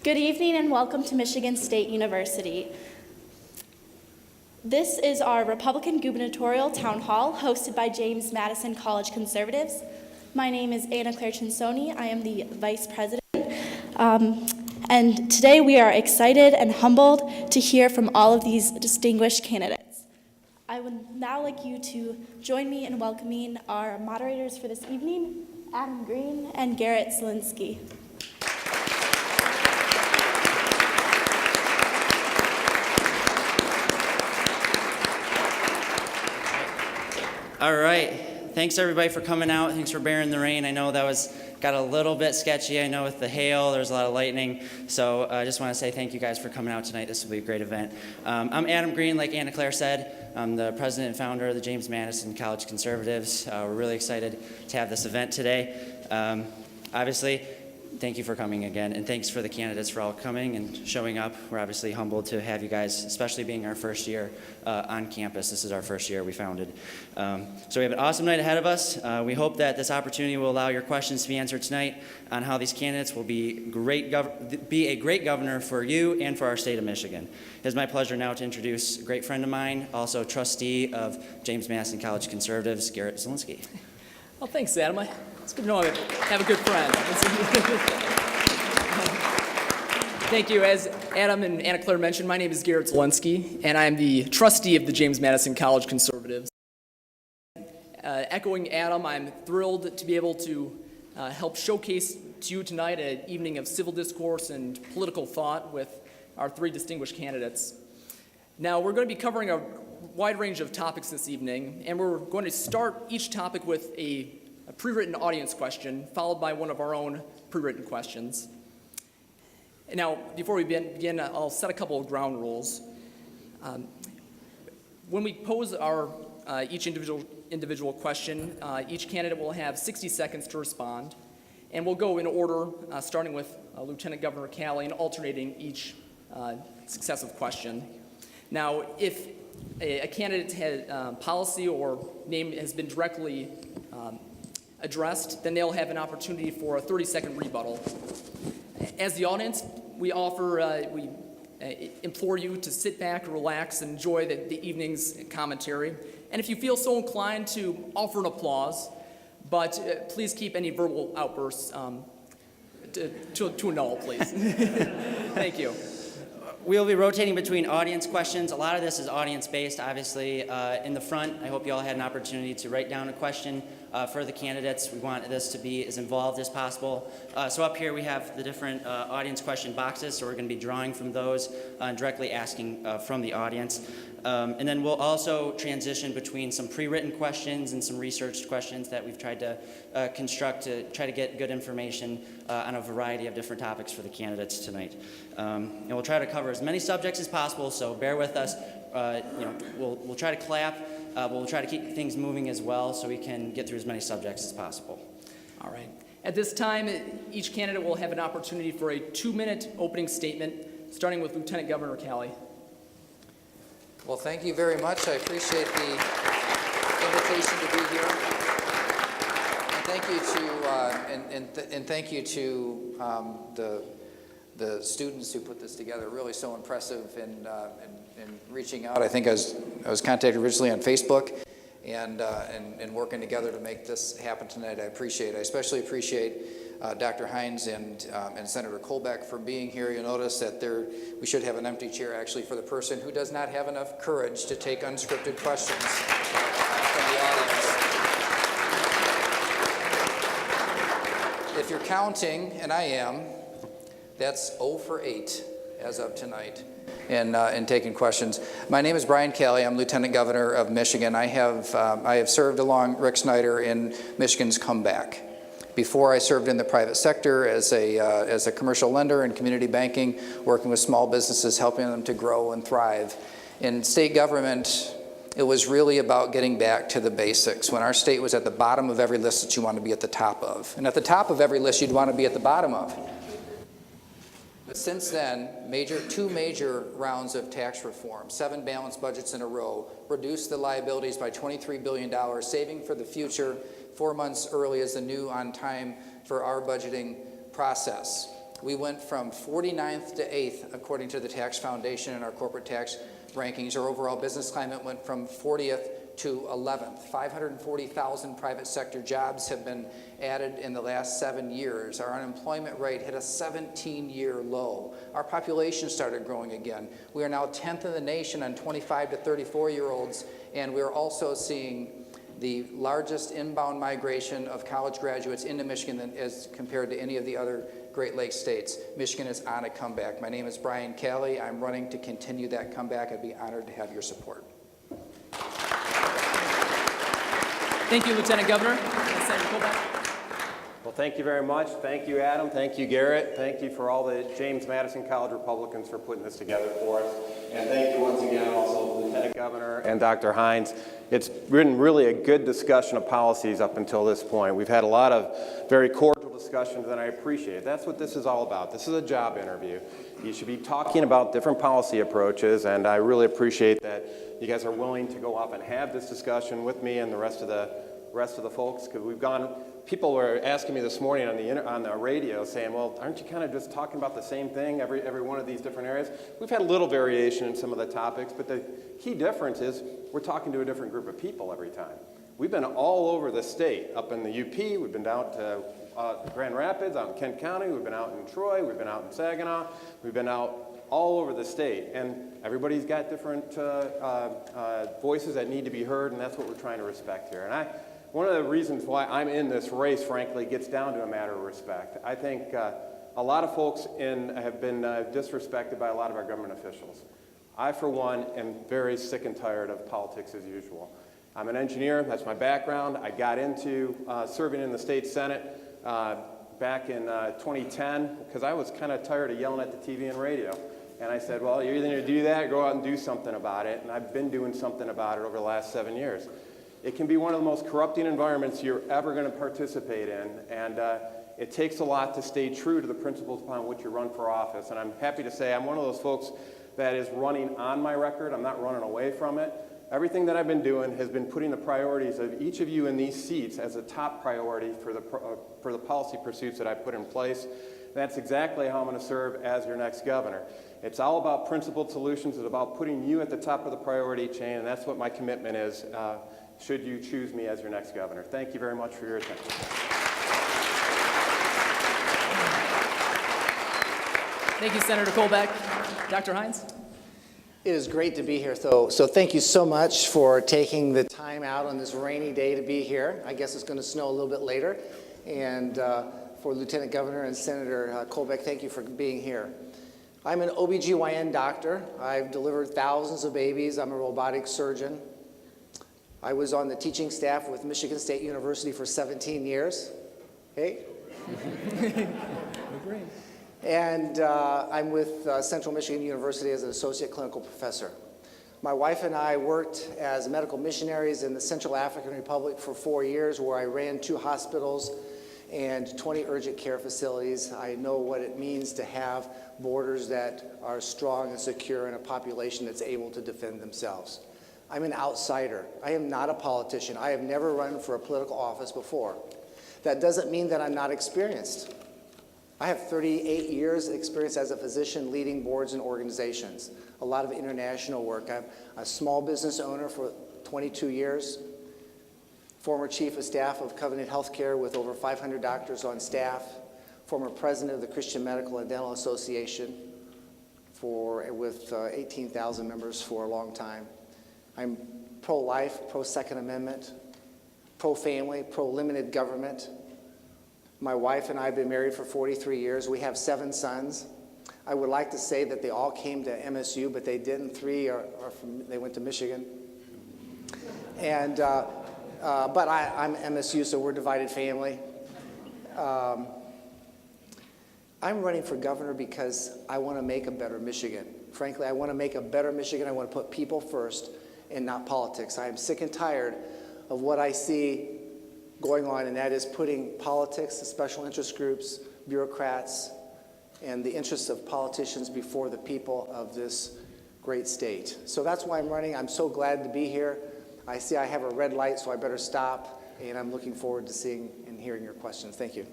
Good evening and welcome to Michigan State University. This is our Republican Gubernatorial Town Hall hosted by James Madison College Conservatives. My name is Anna Claire Cinsoni. I am the Vice President. And today we are excited and humbled to hear from all of these distinguished candidates. I would now like you to join me in welcoming our moderators for this evening, Adam Green and Garrett Zielinski. All right. Thanks, everybody, for coming out. Thanks for bearing the rain. I know that got a little bit sketchy. I know with the hail, there's a lot of lightning. So I just want to say thank you guys for coming out tonight. This will be a great event. I'm Adam Green, like Anna Claire said. I'm the president and founder of the James Madison College Conservatives. We're really excited to have this event today. Obviously, thank you for coming again, and thanks for the candidates for all coming and showing up. We're obviously humbled to have you guys, especially being our first year on campus. This is our first year we founded. So we have an awesome night ahead of us. We hope that this opportunity will allow your questions to be answered tonight on how these candidates will be a great governor for you and for our state of Michigan. It is my pleasure now to introduce a great friend of mine, also trustee of James Madison College Conservatives, Garrett Zielinski. Well, thanks, Adam. It's good to know I have a good friend. Thank you. As Adam and Anna Claire mentioned, my name is Garrett Zielinski, and I'm the trustee of the James Madison College Conservatives. Echoing Adam, I'm thrilled to be able to help showcase to you tonight an evening of civil discourse and political thought with our three distinguished candidates. Now, we're going to be covering a wide range of topics this evening, and we're going to start each topic with a pre-written audience question, followed by one of our own pre-written questions. Now, before we begin, I'll set a couple of ground rules. When we pose our each individual question, each candidate will have 60 seconds to respond, and we'll go in order, starting with Lieutenant Governor Calley and alternating each successive question. Now, if a candidate had policy or name has been directly addressed, then they'll have an opportunity for a 30-second rebuttal. As the audience, we implore you to sit back, relax, and enjoy the evening's commentary. And if you feel so inclined, to offer an applause, but please keep any verbal outbursts to a null, please. Thank you. We'll be rotating between audience questions. A lot of this is audience-based, obviously. In the front, I hope you all had an opportunity to write down a question for the candidates. We want this to be as involved as possible. So up here we have the different audience question boxes, so we're going to be drawing from those and directly asking from the audience. And then we'll also transition between some pre-written questions and some researched questions that we've tried to construct to try to get good information on a variety of different topics for the candidates tonight. And we'll try to cover as many subjects as possible, so bear with us. We'll try to clap, but we'll try to keep things moving as well so we can get through as many subjects as possible. All right. At this time, each candidate will have an opportunity for a 2-minute opening statement, starting with Lieutenant Governor Calley. Well, thank you very much. I appreciate the invitation to be here. And thank you to the students who put this together. Really so impressive in reaching out. I think I was contacted originally on Facebook and working together to make this happen tonight. I especially appreciate Dr. Hines and Senator Colbeck for being here. You'll notice that we should have an empty chair actually for the person who does not have enough courage to take unscripted questions from the audience. If you're counting, and I am, that's 0 for 8 as of tonight in taking questions. My name is Brian Calley. I'm Lieutenant Governor of Michigan. I have served along Rick Snyder in Michigan's comeback. Before, I served in the private sector as a commercial lender in community banking, working with small businesses, helping them to grow and thrive. In state government, it was really about getting back to the basics. When our state was at the bottom of every list that you want to be at the top of. And at the top of every list you'd want to be at the bottom of. But since then, two major rounds of tax reform, 7 balanced budgets in a row, reduced the liabilities by $23 billion, saving for the future 4 months early as the new on time for our budgeting process. We went from 49th to 8th, according to the Tax Foundation and our corporate tax rankings. Our overall business climate went from 40th to 11th. 540,000 private sector jobs have been added in the last 7 years. Our unemployment rate hit a 17-year low. Our population started growing again. We are now 10th in the nation on 25 to 34-year-olds, and we're also seeing the largest inbound migration of college graduates into Michigan as compared to any of the other Great Lakes states. Michigan is on a comeback. My name is Brian Calley. I'm running to continue that comeback. I'd be honored to have your support. Thank you, Lieutenant Governor. Senator Colbeck. Well, thank you very much. Thank you, Adam. Thank you, Garrett. Thank you for all the James Madison College Republicans for putting this together for us. And thank you once again also Lieutenant Governor and Dr. Hines. It's been really a good discussion of policies up until this point. We've had a lot of very cordial discussions, and I appreciate it. That's what this is all about. This is a job interview. You should be talking about different policy approaches, and I really appreciate that you guys are willing to go off and have this discussion with me and the rest of the folks, because we've gone. People were asking me this morning on the radio saying, well, aren't you kind of just talking about the same thing every one of these different areas? We've had a little variation in some of the topics, but the key difference is we're talking to a different group of people every time. We've been all over the state, up in the UP, we've been down to Grand Rapids, out in Kent County, we've been out in Troy, we've been out in Saginaw, we've been out all over the state, and everybody's got different voices that need to be heard, and that's what we're trying to respect here. And one of the reasons why I'm in this race, frankly, gets down to a matter of respect. I think a lot of folks have been disrespected by a lot of our government officials. I, for one, am very sick and tired of politics as usual. I'm an engineer, that's my background. I got into serving in the state Senate back in 2010 because I was kind of tired of yelling at the TV and radio. And I said, well, you're either going to do that or go out and do something about it. And I've been doing something about it over the last 7 years. It can be one of the most corrupting environments you're ever going to participate in, and it takes a lot to stay true to the principles upon which you run for office. And I'm happy to say I'm one of those folks that is running on my record. I'm not running away from it. Everything that I've been doing has been putting the priorities of each of you in these seats as a top priority for the policy pursuits that I put in place. That's exactly how I'm going to serve as your next governor. It's all about principled solutions. It's about putting you at the top of the priority chain, and that's what my commitment is should you choose me as your next governor. Thank you very much for your attention. Thank you, Senator Colbeck. Dr. Hines. It is great to be here, so thank you so much for taking the time out on this rainy day to be here. I guess it's going to snow a little bit later. And for Lieutenant Governor and Senator Colbeck, thank you for being here. I'm an OBGYN doctor. I've delivered thousands of babies. I'm a robotic surgeon. I was on the teaching staff with Michigan State University for 17 years. Hey? And I'm with Central Michigan University as an associate clinical professor. My wife and I worked as medical missionaries in the Central African Republic for 4 years, where I ran 2 hospitals and 20 urgent care facilities. I know what it means to have borders that are strong and secure and a population that's able to defend themselves. I'm an outsider. I am not a politician. I have never run for a political office before. That doesn't mean that I'm not experienced. I have 38 years experience as a physician leading boards and organizations, a lot of international work. I'm a small business owner for 22 years, former chief of staff of Covenant Healthcare with over 500 doctors on staff, former president of the Christian Medical and Dental Association with 18,000 members for a long time. I'm pro-life, pro-Second Amendment, pro-family, pro-limited government. My wife and I have been married for 43 years. We have 7 sons. I would like to say that they all came to MSU, but they didn't. 3 they went to Michigan. And, but I'm MSU, so we're a divided family. I'm running for governor because I want to make a better Michigan. Frankly, I want to make a better Michigan. I want to put people first and not politics. I am sick and tired of what I see going on, and that is putting politics, the special interest groups, bureaucrats, and the interests of politicians before the people of this great state. So that's why I'm running. I'm so glad to be here. I see I have a red light, so I better stop, and I'm looking forward to seeing and hearing your questions. Thank you.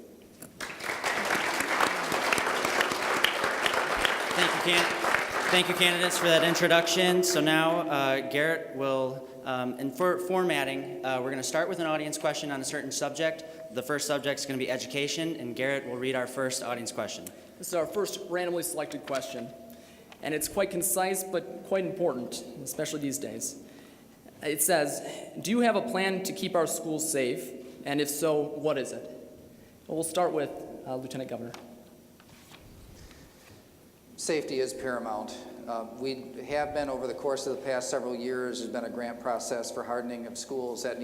Thank you, candidates, for that introduction. So now Garrett will, and for formatting, we're going to start with an audience question on a certain subject. The first subject is going to be education, and Garrett will read our first audience question. This is our first randomly selected question, and it's quite concise but quite important, especially these days. It says, do you have a plan to keep our schools safe? And if so, what is it? Well, we'll start with Lieutenant Governor. Safety is paramount. We have been, over the course of the past several years, there's been a grant process for hardening of schools that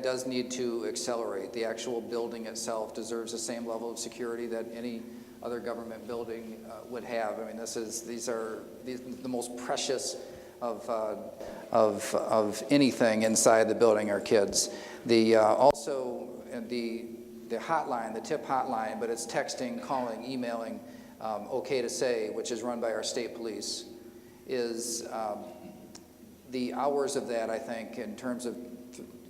does need to accelerate. The actual building itself deserves the same level of security that any other government building would have. I mean, these are the most precious of anything inside the building are kids. Also the hotline, the tip hotline, but it's texting, calling, emailing, okay to say, which is run by our state police, is the hours of that, I think, in terms of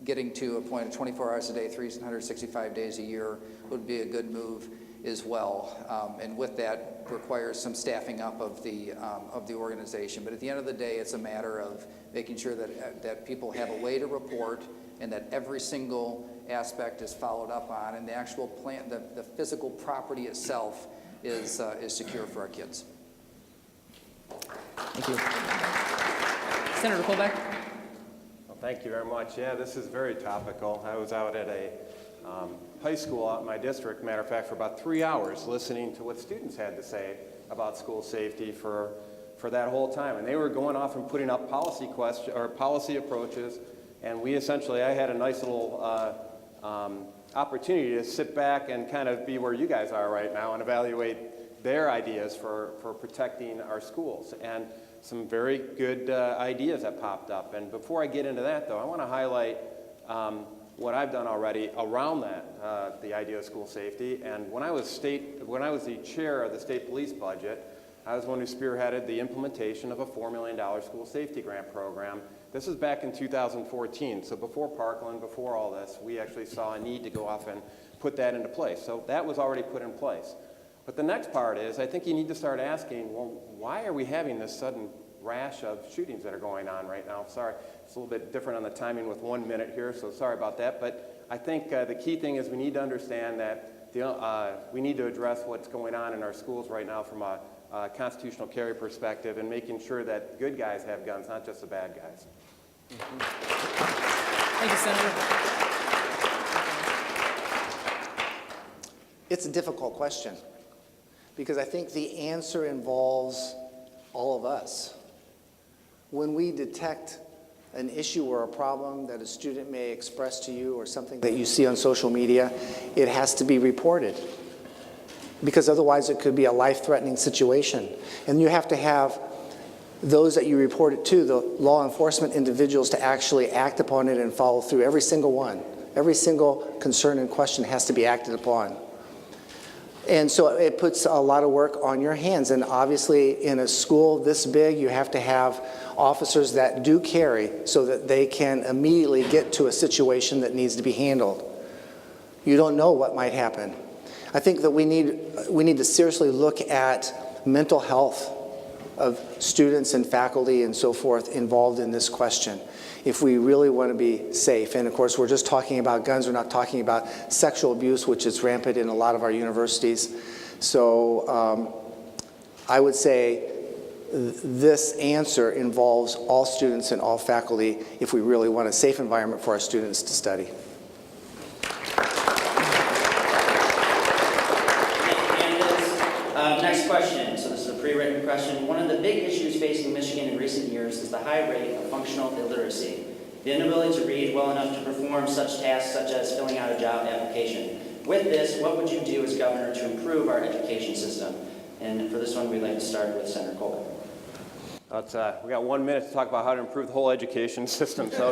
getting to a point of 24 hours a day, 365 days a year would be a good move as well. And with that requires some staffing up of the organization. But at the end of the day, it's a matter of making sure that people have a way to report and that every single aspect is followed up on, and the actual plant, the physical property itself is secure for our kids. Thank you. Senator Colbeck. Well, thank you very much. Yeah, this is very topical. I was out at a high school out in my district, matter of fact, for about 3 hours listening to what students had to say about school safety for that whole time. And they were going off and putting up policy approaches, and I had a nice little opportunity to sit back and kind of be where you guys are right now and evaluate their ideas for protecting our schools. And some very good ideas that popped up. And before I get into that, though, I want to highlight what I've done already around that, the idea of school safety. And when I was the chair of the state police budget, I was the one who spearheaded the implementation of a $4 million school safety grant program. This is back in 2014, so before Parkland, before all this, we actually saw a need to go off and put that into place. So that was already put in place. But the next part is, I think you need to start asking, well, why are we having this sudden rash of shootings that are going on right now? Sorry, it's a little bit different on the timing with 1 minute here, so sorry about that. But I think the key thing is we need to understand that we need to address what's going on in our schools right now from a constitutional carry perspective and making sure that good guys have guns, not just the bad guys. Thank you, Senator. It's a difficult question because I think the answer involves all of us. When we detect an issue or a problem that a student may express to you or something that you see on social media, it has to be reported because otherwise it could be a life-threatening situation. And you have to have those that you report it to, the law enforcement individuals, to actually act upon it and follow through. Every single one, every single concern and question has to be acted upon. And so it puts a lot of work on your hands. And obviously in a school this big, you have to have officers that do carry so that they can immediately get to a situation that needs to be handled. You don't know what might happen. I think that we need to seriously look at mental health of students and faculty and so forth involved in this question if we really want to be safe. And of course, we're just talking about guns. We're not talking about sexual abuse, which is rampant in a lot of our universities. So I would say this answer involves all students and all faculty if we really want a safe environment for our students to study. Next question. So this is a pre-written question. One of the big issues facing Michigan in recent years is the high rate of functional illiteracy, the inability to read well enough to perform such tasks such as filling out a job application. With this, what would you do as governor to improve our education system? And for this one, we'd like to start with Senator Colbeck. We got 1 minute to talk about how to improve the whole education system. So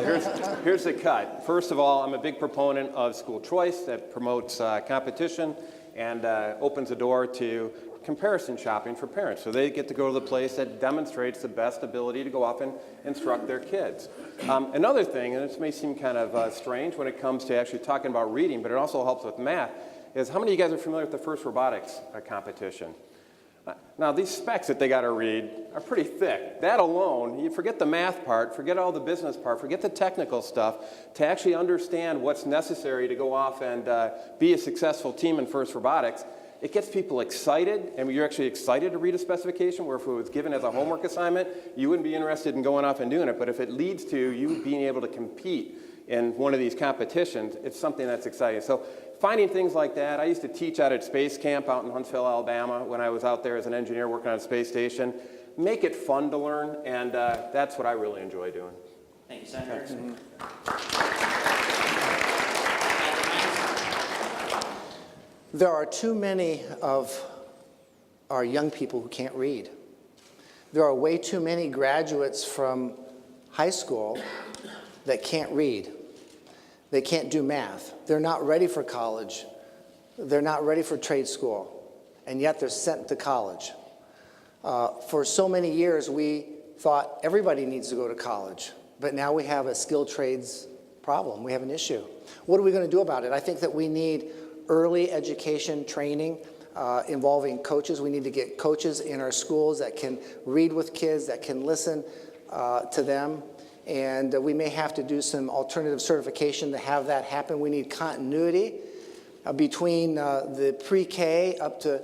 here's the cut. First of all, I'm a big proponent of school choice that promotes competition and opens the door to comparison shopping for parents. So they get to go to the place that demonstrates the best ability to go off and instruct their kids. Another thing, and this may seem kind of strange when it comes to actually talking about reading, but it also helps with math, is how many of you guys are familiar with the first robotics competition? Now, these specs that they got to read are pretty thick. That alone, you forget the math part, forget all the business part, forget the technical stuff, to actually understand what's necessary to go off and be a successful team in FIRST Robotics. It gets people excited, and you're actually excited to read a specification, where if it was given as a homework assignment, you wouldn't be interested in going off and doing it. But if it leads to you being able to compete in one of these competitions, it's something that's exciting. So finding things like that. I used to teach out at Space Camp out in Huntsville, Alabama, when I was out there as an engineer working on a space station. Make it fun to learn, and that's what I really enjoy doing. Thank you, Senator. There are too many of our young people who can't read. There are way too many graduates from high school that can't read. They can't do math. They're not ready for college. They're not ready for trade school, and yet they're sent to college. For so many years, we thought everybody needs to go to college, but now we have a skilled trades problem. We have an issue. What are we going to do about it? I think that we need early education training involving coaches. We need to get coaches in our schools that can read with kids, that can listen to them. And we may have to do some alternative certification to have that happen. We need continuity between the pre-K up to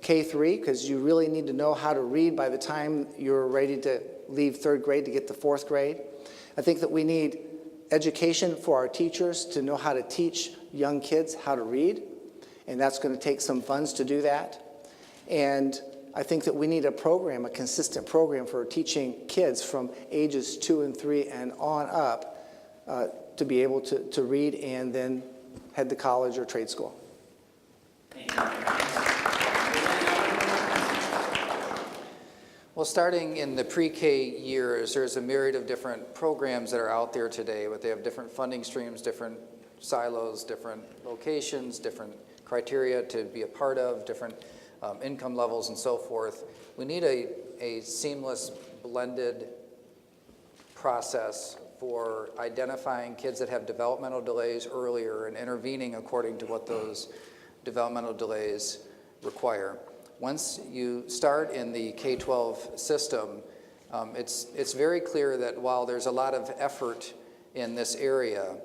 K3, because you really need to know how to read by the time you're ready to leave third grade to get to fourth grade. I think that we need education for our teachers to know how to teach young kids how to read, and that's going to take some funds to do that. And I think that we need a program, a consistent program for teaching kids from ages 2 and 3 and on up to be able to read and then head to college or trade school. Well, starting in the pre-K years, there's a myriad of different programs that are out there today, but they have different funding streams, different silos, different locations, different criteria to be a part of, different income levels and so forth. We need a seamless, blended process for identifying kids that have developmental delays earlier and intervening according to what those developmental delays require. Once you start in the K-12 system, it's very clear that while there's a lot of effort in this area,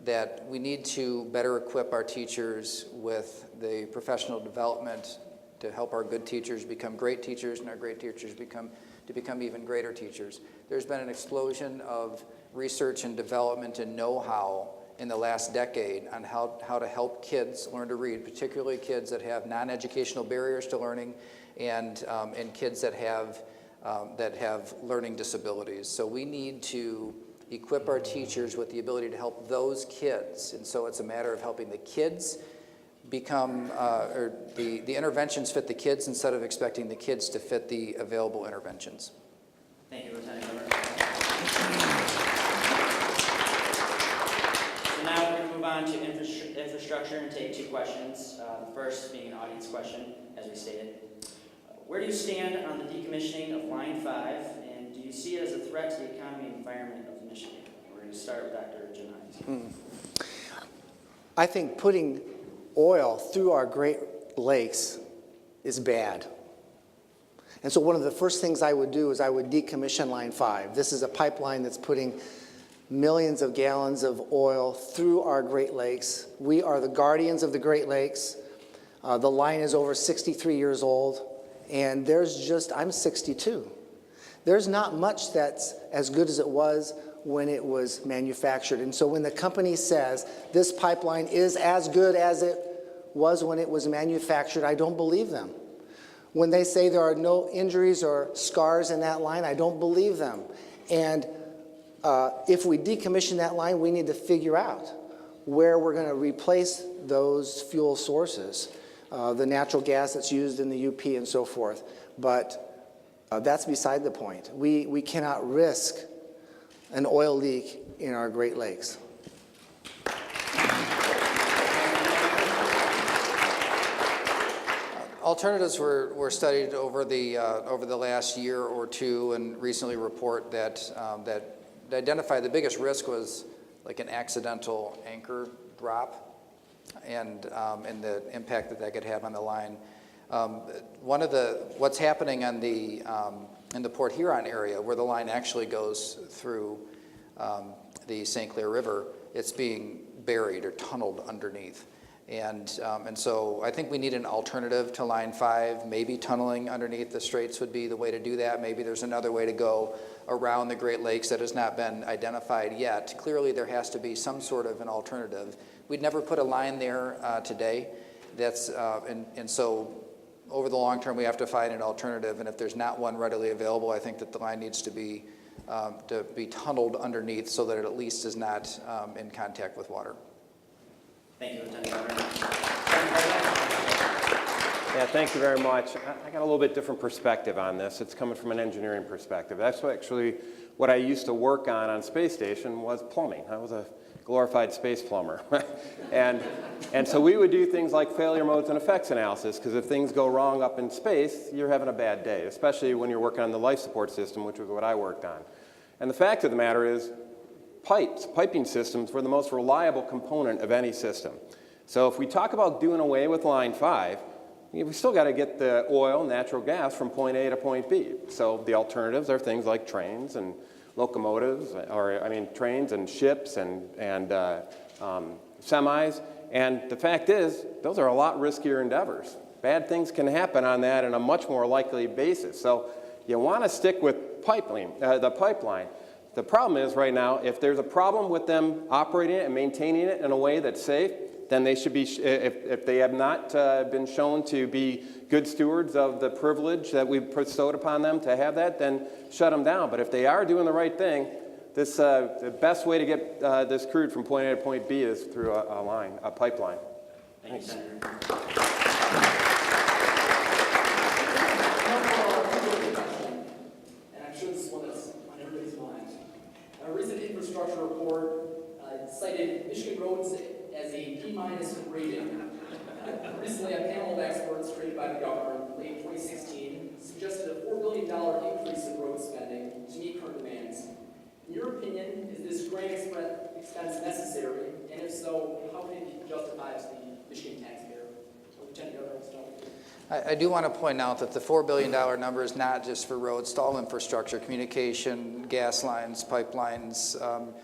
that we need to better equip our teachers with the professional development to help our good teachers become great teachers and our great teachers become even greater teachers. There's been an explosion of research and development and know-how in the last decade on how to help kids learn to read, particularly kids that have non-educational barriers to learning and kids that have learning disabilities. So we need to equip our teachers with the ability to help those kids. And so it's a matter of helping the kids become, or the interventions fit the kids instead of expecting the kids to fit the available interventions. Thank you, Lieutenant Governor. So now we're going to move on to infrastructure and take 2 questions. The first being an audience question, as we stated. Where do you stand on the decommissioning of Line 5, and do you see it as a threat to the economy and environment of Michigan? We're going to start with Dr. Jim Hines. I think putting oil through our Great Lakes is bad. And so one of the first things I would do is I would decommission Line 5. This is a pipeline that's putting millions of gallons of oil through our Great Lakes. We are the guardians of the Great Lakes. The line is over 63 years old, and I'm 62. There's not much that's as good as it was when it was manufactured. And so when the company says this pipeline is as good as it was when it was manufactured, I don't believe them. When they say there are no injuries or scars in that line, I don't believe them. And if we decommission that line, we need to figure out where we're going to replace those fuel sources, the natural gas that's used in the UP and so forth. But that's beside the point. We cannot risk an oil leak in our Great Lakes. Alternatives were studied over the last year or two, and recently report that identified the biggest risk was like an accidental anchor drop, and the impact that could have on the line. What's happening on the in the Port Huron area, where the line actually goes through the St. Clair River, it's being buried or tunneled underneath. And so I think we need an alternative to Line 5. Maybe tunneling underneath the straits would be the way to do that. Maybe there's another way to go around the Great Lakes that has not been identified yet. Clearly there has to be some sort of an alternative. We'd never put a line there today. And so over the long term we have to find an alternative, and if there's not one readily available, I think that the line needs to be tunneled underneath so that it at least is not in contact with water. Thank you, Lieutenant Governor. Yeah, thank you very much. I got a little bit different perspective on this. It's coming from an engineering perspective. That's actually what I used to work on Space Station was plumbing. I was a glorified space plumber. and so we would do things like failure modes and effects analysis, because if things go wrong up in space, you're having a bad day, especially when you're working on the life support system, which was what I worked on. And the fact of the matter is, piping systems were the most reliable component of any system. So if we talk about doing away with Line 5, we still got to get the oil, natural gas from point A to point B. So the alternatives are things like trains and locomotives, trains and ships and semis. And the fact is, those are a lot riskier endeavors. Bad things can happen on that on a much more likely basis. So you want to stick with the pipeline. The problem is right now, if there's a problem with them operating it and maintaining it in a way that's safe, then they should be, if they have not been shown to be good stewards of the privilege that we've bestowed upon them to have that, then shut them down. But if they are doing the right thing, the best way to get this crude from point A to point B is through a pipeline. Thank you, Senator. And I'm sure this is one that's on everybody's mind. A recent infrastructure report cited Michigan roads as a D- rating. Recently, a panel of experts created by the governor in late 2016 suggested a $4 billion increase in road spending to meet current demands. In your opinion, is this great expense necessary? And if so, how can it be justified to the Michigan taxpayer? Lieutenant Governor, let's start with you. I do want to point out that the $4 billion number is not just for roads, it's all infrastructure, communication, gas lines, pipelines,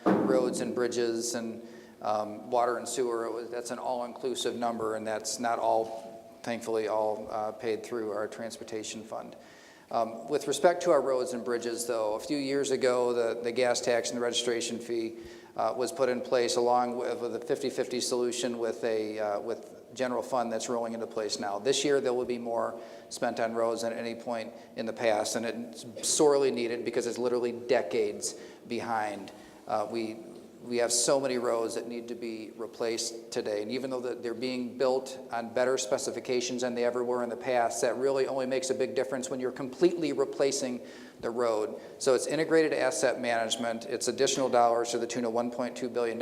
roads and bridges, and water and sewer. That's an all-inclusive number, and that's not all, thankfully, all paid through our transportation fund. With respect to our roads and bridges, though, a few years ago, the gas tax and the registration fee was put in place along with a 50-50 solution with general fund that's rolling into place now. This year there will be more spent on roads than at any point in the past, and it's sorely needed because it's literally decades behind. We have so many roads that need to be replaced today, and even though they're being built on better specifications than they ever were in the past, that really only makes a big difference when you're completely replacing the road. So it's integrated asset management. It's additional dollars to the tune of $1.2 billion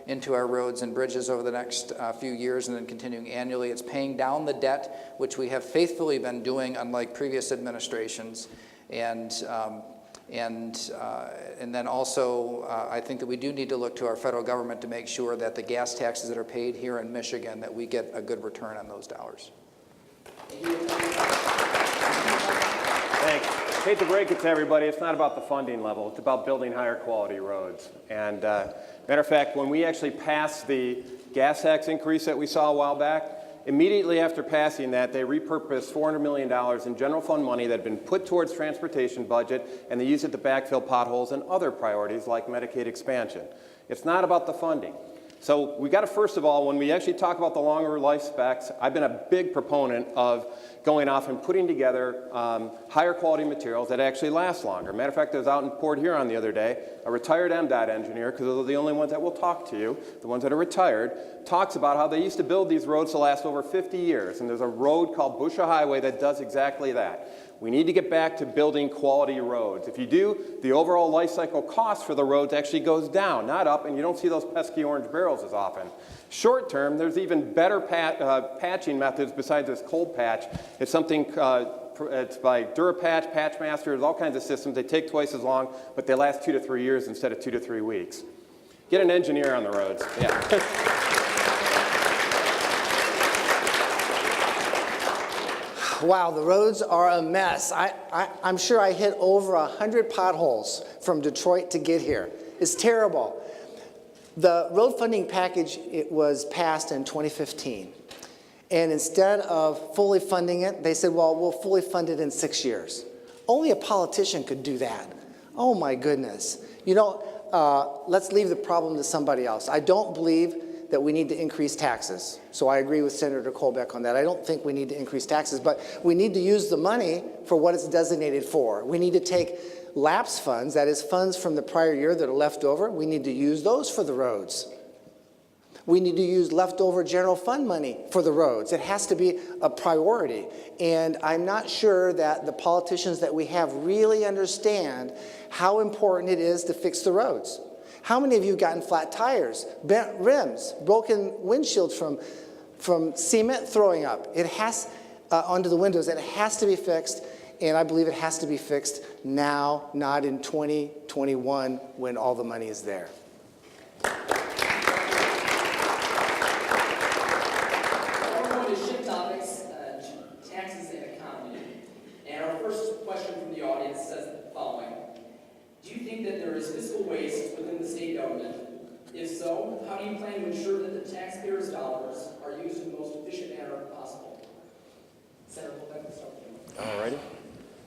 into our roads and bridges over the next few years, and then continuing annually. It's paying down the debt, which we have faithfully been doing, unlike previous administrations. And then also, I think that we do need to look to our federal government to make sure that the gas taxes that are paid here in Michigan, that we get a good return on those dollars. Thanks. I hate to break it to everybody, it's not about the funding level, it's about building higher quality roads. And matter of fact, when we actually passed the gas tax increase that we saw a while back, immediately after passing that, they repurposed $400 million in general fund money that had been put towards transportation budget, and they used it to backfill potholes and other priorities like Medicaid expansion. It's not about the funding. So we got to, first of all, when we actually talk about the longer life specs, I've been a big proponent of going off and putting together higher quality materials that actually last longer. Matter of fact, I was out in Port Huron the other day. A retired MDOT engineer, because those are the only ones that will talk to you, the ones that are retired, talks about how they used to build these roads to last over 50 years. And there's a road called Busha Highway that does exactly that. We need to get back to building quality roads. If you do, the overall life cycle cost for the roads actually goes down, not up, and you don't see those pesky orange barrels as often. Short term, there's even better patching methods besides this cold patch. It's something, it's by DuraPatch, Patchmasters, all kinds of systems. They take twice as long, but they last 2 to 3 years instead of 2 to 3 weeks. Get an engineer on the roads. Yeah. Wow, the roads are a mess. I'm sure I hit over 100 potholes from Detroit to get here. It's terrible. The road funding package, it was passed in 2015. And instead of fully funding it, they said, well, we'll fully fund it in 6 years. Only a politician could do that. Oh my goodness. You know, let's leave the problem to somebody else. I don't believe that we need to increase taxes. So I agree with Senator Colbeck on that. I don't think we need to increase taxes, but we need to use the money for what it's designated for. We need to take lapse funds, that is funds from the prior year that are left over, we need to use those for the roads. We need to use leftover general fund money for the roads. It has to be a priority. And I'm not sure that the politicians that we have really understand how important it is to fix the roads. How many of you have gotten flat tires, bent rims, broken windshields from cement throwing up? It has onto the windows. It has to be fixed, and I believe it has to be fixed now, not in 2021 when all the money is there. We're going to shift topics, taxes and economy. And our first question from the audience says the following. Do you think that there is fiscal waste within the state government? If so, how do you plan to ensure that the taxpayers' dollars are used in the most efficient manner possible? Senator Colbeck, we'll start with you. All righty.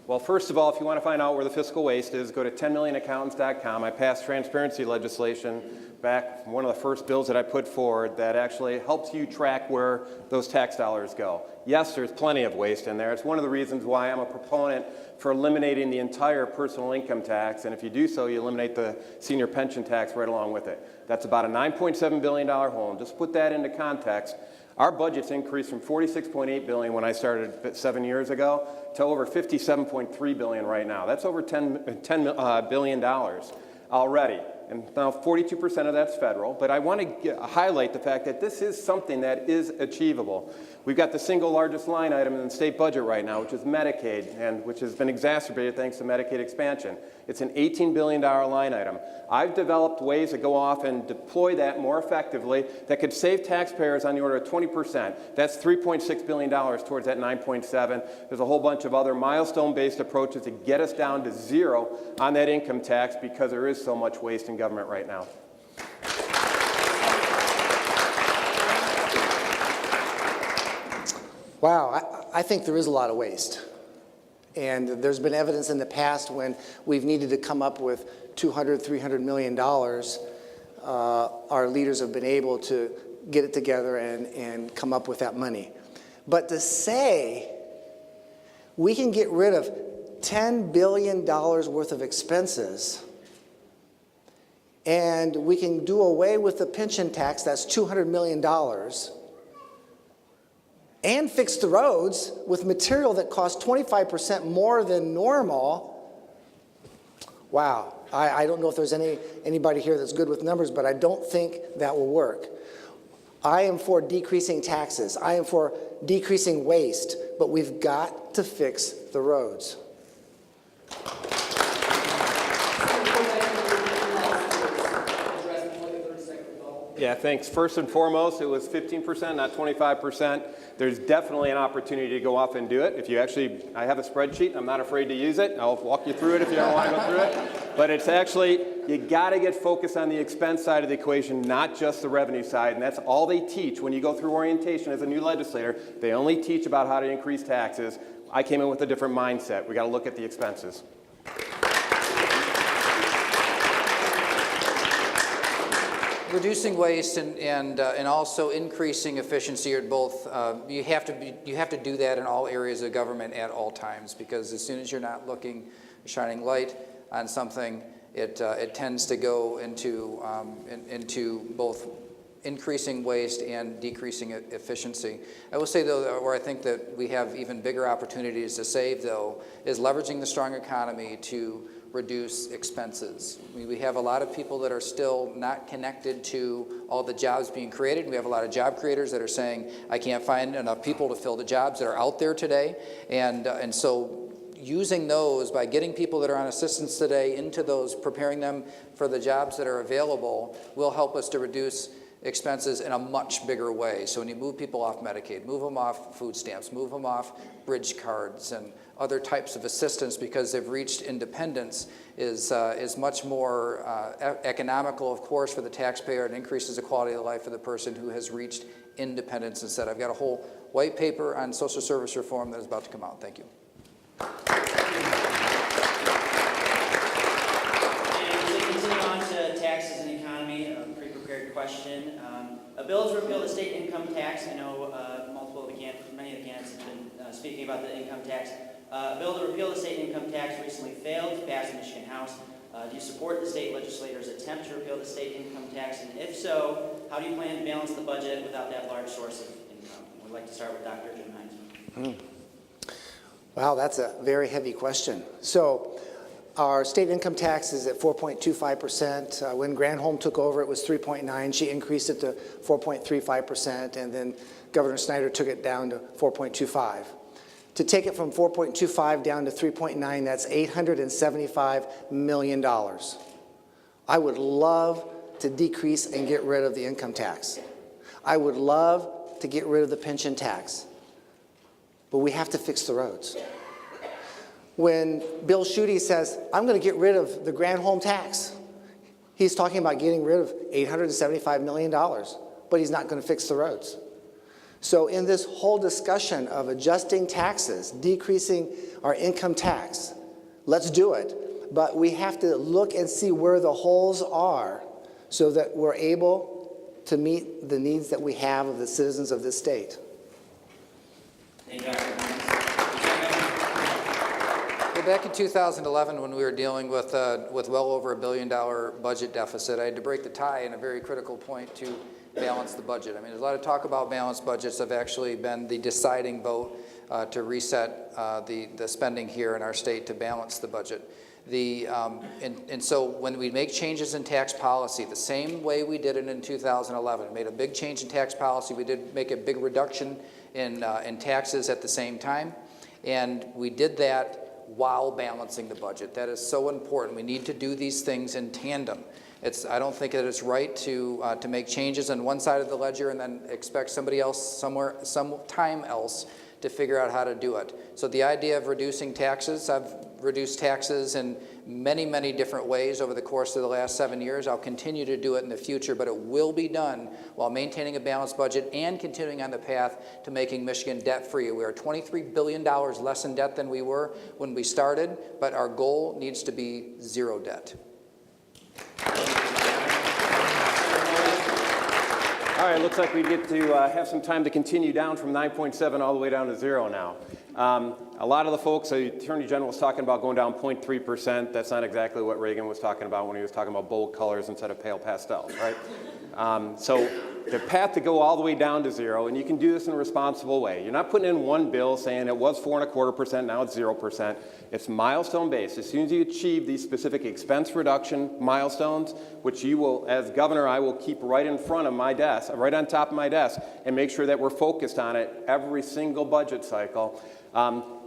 Well, first of all, if you want to find out where the fiscal waste is, go to 10millionaccountants.com. I passed transparency legislation back, one of the first bills that I put forward that actually helps you track where those tax dollars go. Yes, there's plenty of waste in there. It's one of the reasons why I'm a proponent for eliminating the entire personal income tax, and if you do so, you eliminate the senior pension tax right along with it. That's about a $9.7 billion hole. Just put that into context. Our budget's increased from $46.8 billion when I started 7 years ago to over $57.3 billion right now. That's over $10 billion already. And now 42% of that's federal, but I want to highlight the fact that this is something that is achievable. We've got the single largest line item in the state budget right now, which is Medicaid, and which has been exacerbated thanks to Medicaid expansion. It's an $18 billion line item. I've developed ways to go off and deploy that more effectively that could save taxpayers on the order of 20%. That's $3.6 billion towards that 9.7. There's a whole bunch of other milestone-based approaches to get us down to zero on that income tax because there is so much waste in government right now. Wow, I think there is a lot of waste. And there's been evidence in the past when we've needed to come up with $200, $300 million, our leaders have been able to get it together and come up with that money. But to say we can get rid of $10 billion worth of expenses and we can do away with the pension tax, that's $200 million, and fix the roads with material that costs 25% more than normal. Wow, I don't know if there's anybody here that's good with numbers, but I don't think that will work. I am for decreasing taxes. I am for decreasing waste, but we've got to fix the roads. Yeah, thanks. First and foremost, it was 15%, not 25%. There's definitely an opportunity to go off and do it. If you actually, I have a spreadsheet. I'm not afraid to use it. I'll walk you through it if you don't want to go through it. But it's actually, you got to get focused on the expense side of the equation, not just the revenue side. And that's all they teach when you go through orientation as a new legislator. They only teach about how to increase taxes. I came in with a different mindset. We got to look at the expenses. Reducing waste and also increasing efficiency are both. You have to do that in all areas of government at all times, because as soon as you're not looking, shining light on something, it tends to go into both increasing waste and decreasing efficiency. I will say though, where I think that we have even bigger opportunities to save though, is leveraging the strong economy to reduce expenses. We have a lot of people that are still not connected to all the jobs being created. We have a lot of job creators that are saying, I can't find enough people to fill the jobs that are out there today. And so using those by getting people that are on assistance today into those, preparing them for the jobs that are available, will help us to reduce expenses in a much bigger way. So when you move people off Medicaid, move them off food stamps, move them off bridge cards and other types of assistance because they've reached independence is much more economical, of course, for the taxpayer. It increases the quality of life for the person who has reached independence instead. I've got a whole white paper on social service reform that is about to come out. Thank you. Question. A bill to repeal the state income tax. I know many of the candidates have been speaking about the income tax. A bill to repeal the state income tax recently failed to pass the Michigan House. Do you support the state legislators' attempt to repeal the state income tax? And if so, how do you plan to balance the budget without that large source of income? We'd like to start with Dr. Jim Hines. Wow, that's a very heavy question. So, our state income tax is at 4.25%. When Granholm took over, it was 3.9. She increased it to 4.35%, and then Governor Snyder took it down to 4.25. To take it from 4.25 down to 3.9, that's $875 million. I would love to decrease and get rid of the income tax. I would love to get rid of the pension tax. But we have to fix the roads. When Bill Schuette says, I'm going to get rid of the Granholm tax, he's talking about getting rid of $875 million, but he's not going to fix the roads. So in this whole discussion of adjusting taxes, decreasing our income tax, let's do it. But we have to look and see where the holes are so that we're able to meet the needs that we have of the citizens of this state. Thank you. Back in 2011, when we were dealing with well over $1 billion budget deficit, I had to break the tie in a very critical point to balance the budget. I mean, there's a lot of talk about balanced budgets have actually been the deciding vote to reset the spending here in our state to balance the budget. And so when we make changes in tax policy, the same way we did it in 2011, we made a big change in tax policy. We did make a big reduction in taxes at the same time, and we did that while balancing the budget. That is so important. We need to do these things in tandem. I don't think that it's right to make changes on one side of the ledger and then expect somebody else sometime else to figure out how to do it. So the idea of reducing taxes, I've reduced taxes in many, many different ways over the course of the last 7 years. I'll continue to do it in the future, but it will be done while maintaining a balanced budget and continuing on the path to making Michigan debt-free. We are $23 billion less in debt than we were when we started, but our goal needs to be zero debt. All right, looks like we get to have some time to continue down from 9.7 all the way down to 0 now. A lot of the folks, the Attorney General was talking about going down 0.3%. That's not exactly what Reagan was talking about when he was talking about bold colors instead of pale pastels, right? So the path to go all the way down to 0, and you can do this in a responsible way. You're not putting in one bill saying it was 4.25%, now it's 0%. It's milestone based. As soon as you achieve these specific expense reduction milestones, which you will, as governor, I will keep right in front of my desk, right on top of my desk, and make sure that we're focused on it every single budget cycle.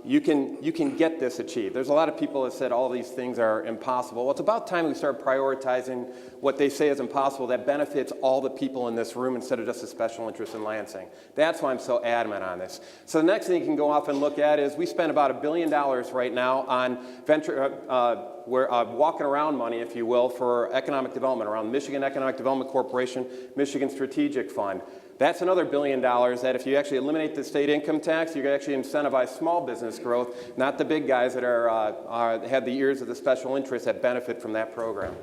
You can get this achieved. There's a lot of people that said all these things are impossible. Well, it's about time we start prioritizing what they say is impossible that benefits all the people in this room instead of just the special interest in Lansing. That's why I'm so adamant on this. So the next thing you can go off and look at is we spend about $1 billion right now on walking around money, if you will, for economic development around Michigan Economic Development Corporation, Michigan Strategic Fund. That's another $1 billion that if you actually eliminate the state income tax, you can actually incentivize small business growth, not the big guys that have the ears of the special interests that benefit from that program.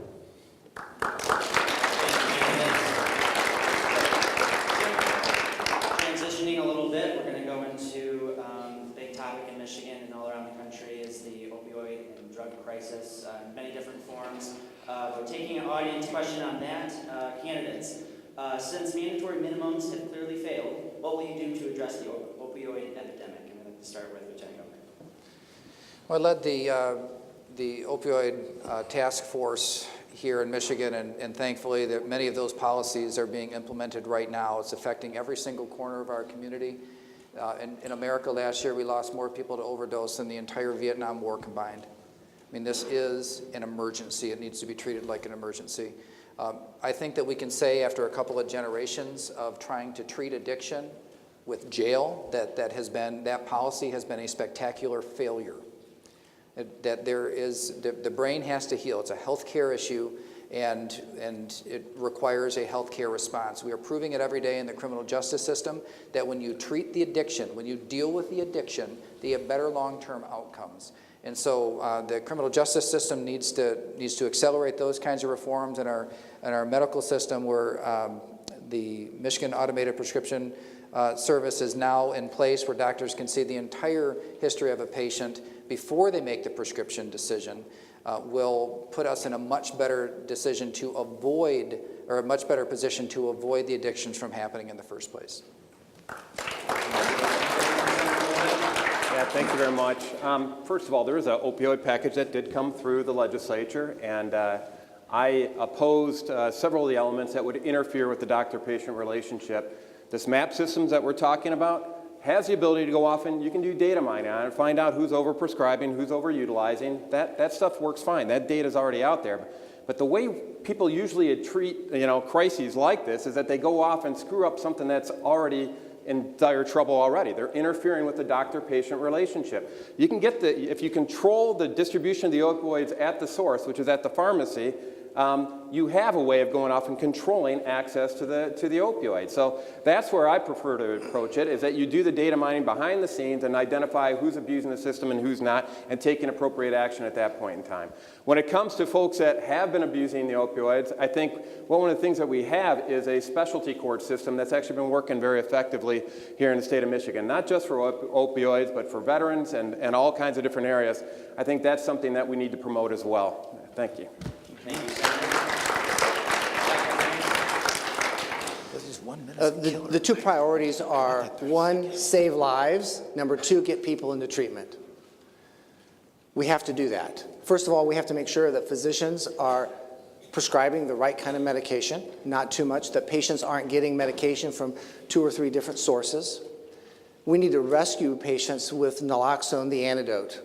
Transitioning a little bit, we're going to go into the big topic in Michigan and all around the country is the opioid and drug crisis in many different forms. We're taking an audience question on that. Candidates. Since mandatory minimums have clearly failed, what will you do to address the opioid epidemic? And I'd like to start with Lieutenant Governor. Well, I led the opioid task force here in Michigan, and thankfully that many of those policies are being implemented right now. It's affecting every single corner of our community. In America last year, we lost more people to overdose than the entire Vietnam War combined. I mean, this is an emergency. It needs to be treated like an emergency. I think that we can say after a couple of generations of trying to treat addiction with jail, that policy has been a spectacular failure. That the brain has to heal. It's a healthcare issue, and it requires a healthcare response. We are proving it every day in the criminal justice system that when you treat the addiction, when you deal with the addiction, they have better long-term outcomes. And so the criminal justice system needs to accelerate those kinds of reforms in our medical system, where the Michigan Automated Prescription Service is now in place, where doctors can see the entire history of a patient before they make the prescription decision. Will put us in a much better decision to avoid, or a much better position to avoid the addictions from happening in the first place. Yeah, thank you very much. First of all, there is an opioid package that did come through the legislature, and I opposed several of the elements that would interfere with the doctor-patient relationship. This MAP systems that we're talking about has the ability to go off and you can do data mining on it, find out who's overprescribing, who's overutilizing. That stuff works fine. That data is already out there. But the way people usually treat crises like this is that they go off and screw up something that's already in dire trouble already. They're interfering with the doctor-patient relationship. You can get if you control the distribution of the opioids at the source, which is at the pharmacy, you have a way of going off and controlling access to the opioid. So that's where I prefer to approach it, is that you do the data mining behind the scenes and identify who's abusing the system and who's not, and taking appropriate action at that point in time. When it comes to folks that have been abusing the opioids, I think one of the things that we have is a specialty court system that's actually been working very effectively here in the state of Michigan, not just for opioids, but for veterans and all kinds of different areas. I think that's something that we need to promote as well. Thank you. Thank you, Senator. The two priorities are, one, save lives. Number two, get people into treatment. We have to do that. First of all, we have to make sure that physicians are prescribing the right kind of medication, not too much, that patients aren't getting medication from 2 or 3 different sources. We need to rescue patients with naloxone, the antidote.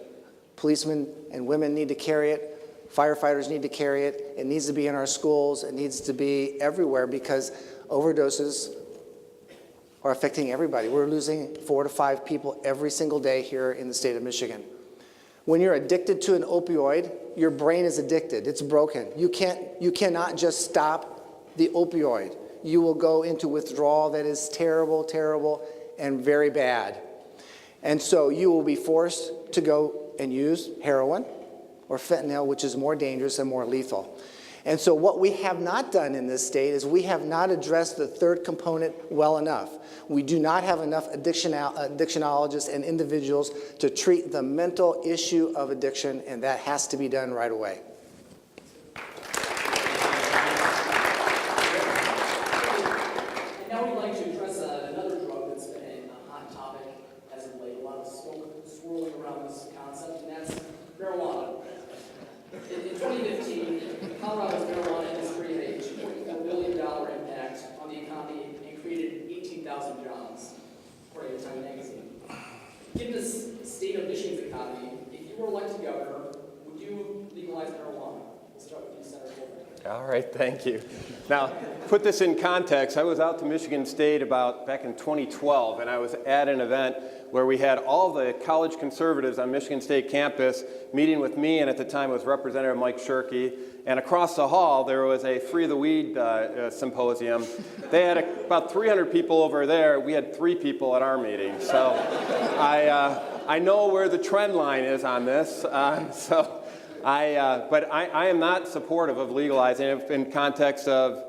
Policemen and women need to carry it. Firefighters need to carry it. It needs to be in our schools. It needs to be everywhere, because overdoses are affecting everybody. We're losing 4 to 5 people every single day here in the state of Michigan. When you're addicted to an opioid, your brain is addicted. It's broken. You cannot just stop the opioid. You will go into withdrawal that is terrible, terrible, and very bad. And so you will be forced to go and use heroin or fentanyl, which is more dangerous and more lethal. And so what we have not done in this state is we have not addressed the third component well enough. We do not have enough addictionologists and individuals to treat the mental issue of addiction, and that has to be done right away. And now we'd like to address another drug that's been a hot topic as of late. A lot of smoke swirling around this concept, and that's marijuana. In 2015, Colorado's marijuana industry had a $2.4 billion impact on the economy and created 18,000 jobs, according to Time magazine. Given the state of Michigan's economy, if you were elected governor, would you legalize marijuana? We'll start with you, Senator Colbeck. All right, thank you. Now, put this in context. I was out to Michigan State back in 2012, and I was at an event where we had all the college conservatives on Michigan State campus meeting with me, and at the time it was Representative Mike Shirkey. And across the hall, there was a Free the Weed symposium. They had about 300 people over there. We had 3 people at our meeting. So I know where the trend line is on this. But I am not supportive of legalizing it in context of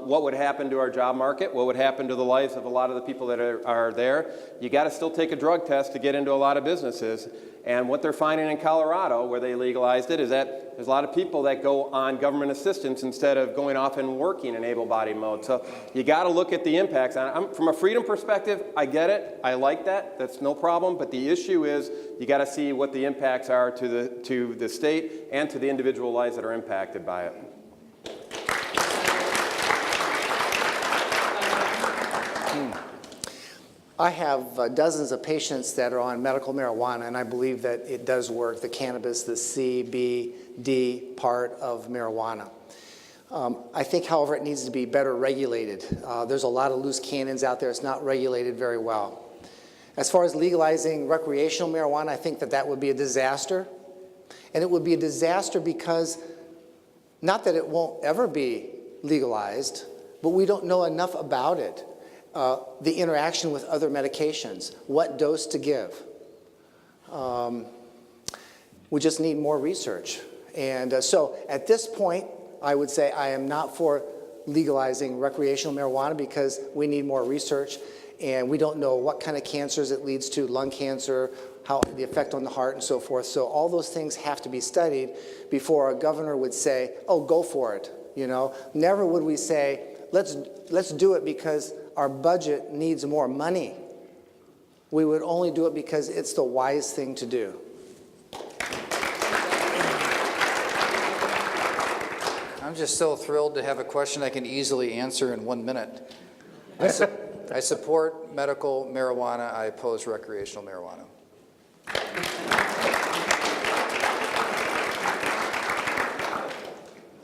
what would happen to our job market, what would happen to the lives of a lot of the people that are there. You got to still take a drug test to get into a lot of businesses. And what they're finding in Colorado, where they legalized it, is that there's a lot of people that go on government assistance instead of going off and working in able-bodied mode. So you got to look at the impacts. From a freedom perspective, I get it. I like that. That's no problem. But the issue is you got to see what the impacts are to the state and to the individual lives that are impacted by it. I have dozens of patients that are on medical marijuana, and I believe that it does work, the cannabis, the CBD part of marijuana. I think, however, it needs to be better regulated. There's a lot of loose cannons out there. It's not regulated very well. As far as legalizing recreational marijuana, I think that that would be a disaster. And it would be a disaster because, not that it won't ever be legalized, but we don't know enough about it. The interaction with other medications, what dose to give. We just need more research. And so at this point, I would say I am not for legalizing recreational marijuana because we need more research and we don't know what kind of cancers it leads to, lung cancer, how the effect on the heart and so forth. So all those things have to be studied before a governor would say, oh, go for it. You know, never would we say, let's do it because our budget needs more money. We would only do it because it's the wise thing to do. I'm just so thrilled to have a question I can easily answer in 1 minute. I support medical marijuana. I oppose recreational marijuana.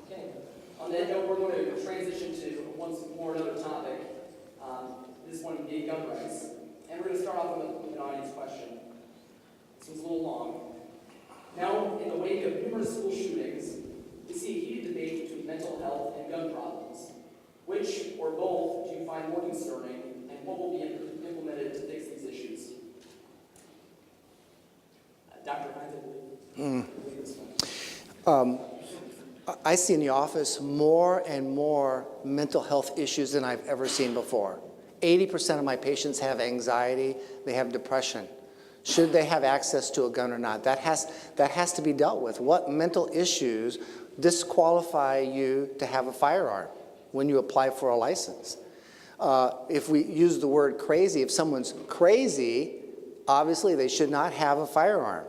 Okay. On that note, we're going to transition to once more another topic. This one being gun rights. And we're going to start off with an audience question. This one's a little long. Now, in the wake of numerous school shootings, we see a heated debate between mental health and gun problems. Which or both do you find more concerning, and what will be implemented to fix these issues? Dr. Hines, I believe this one. I see in the office more and more mental health issues than I've ever seen before. 80% of my patients have anxiety, they have depression. Should they have access to a gun or not? That has to be dealt with. What mental issues disqualify you to have a firearm when you apply for a license? If we use the word crazy, if someone's crazy, obviously they should not have a firearm.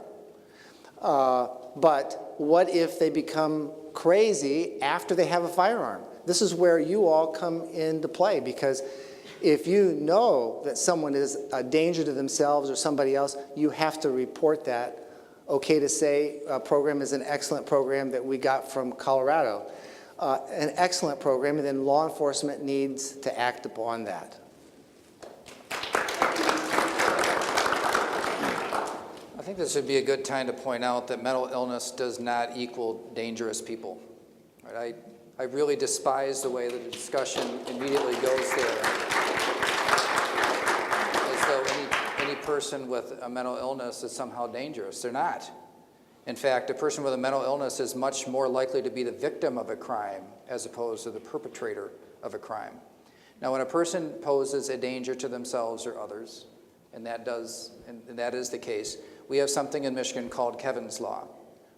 But what if they become crazy after they have a firearm? This is where you all come into play, because if you know that someone is a danger to themselves or somebody else, you have to report that. Okay to Say program is an excellent program that we got from Colorado. An excellent program, and then law enforcement needs to act upon that. I think this would be a good time to point out that mental illness does not equal dangerous people. Right? I really despise the way that the discussion immediately goes there. As though any person with a mental illness is somehow dangerous. They're not. In fact, a person with a mental illness is much more likely to be the victim of a crime as opposed to the perpetrator of a crime. Now, when a person poses a danger to themselves or others, and that is the case, we have something in Michigan called Kevin's Law,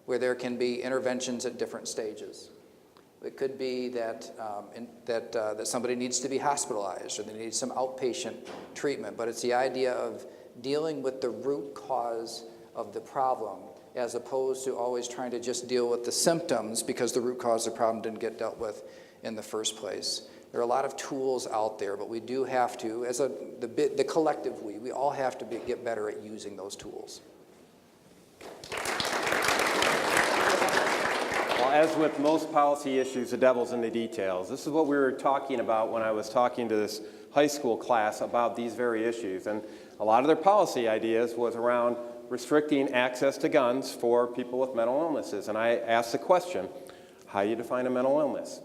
where there can be interventions at different stages. It could be that somebody needs to be hospitalized or they need some outpatient treatment, but it's the idea of dealing with the root cause of the problem as opposed to always trying to just deal with the symptoms because the root cause of the problem didn't get dealt with in the first place. There are a lot of tools out there, but we do have to, as the collective we all have to get better at using those tools. Well, as with most policy issues, the devil's in the details. This is what we were talking about when I was talking to this high school class about these very issues. And a lot of their policy ideas was around restricting access to guns for people with mental illnesses. And I asked the question, how do you define a mental illness?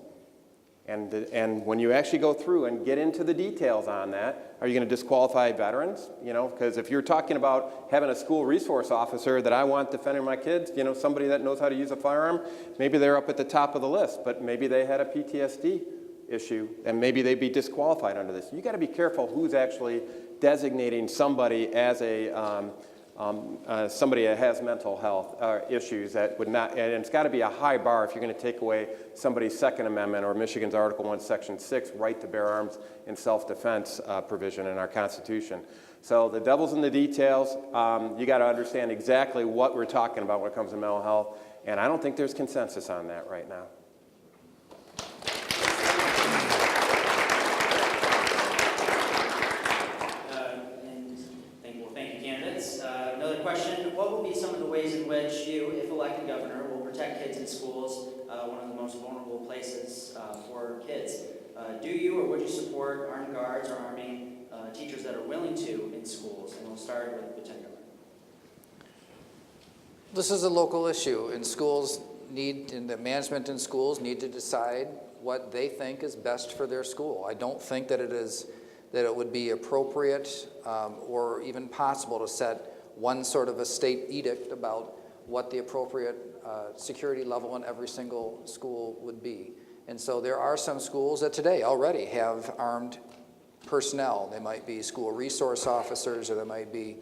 And when you actually go through and get into the details on that, are you going to disqualify veterans? You know, because if you're talking about having a school resource officer that I want defending my kids, you know, somebody that knows how to use a firearm, maybe they're up at the top of the list, but maybe they had a PTSD issue, and maybe they'd be disqualified under this. You got to be careful who's actually designating somebody as a somebody that has mental health issues that would not, and it's got to be a high bar if you're going to take away somebody's Second Amendment or Michigan's Article 1, Section 6, right to bear arms in self-defense provision in our Constitution. So the devil's in the details. You got to understand exactly what we're talking about when it comes to mental health, and I don't think there's consensus on that right now. Question, what will be some of the ways in which you, if elected governor, will protect protect kids in schools, one of the most vulnerable places for kids. Do you or would you support armed guards or arming teachers that are willing to in schools? And we'll start with Lieutenant Governor. This is a local issue, and schools and the management in schools need to decide what they think is best for their school. I don't think that it would be appropriate or even possible to set one sort of a state edict about what the appropriate security level in every single school would be. And so there are some schools that today already have armed personnel. They might be school resource officers, or there might be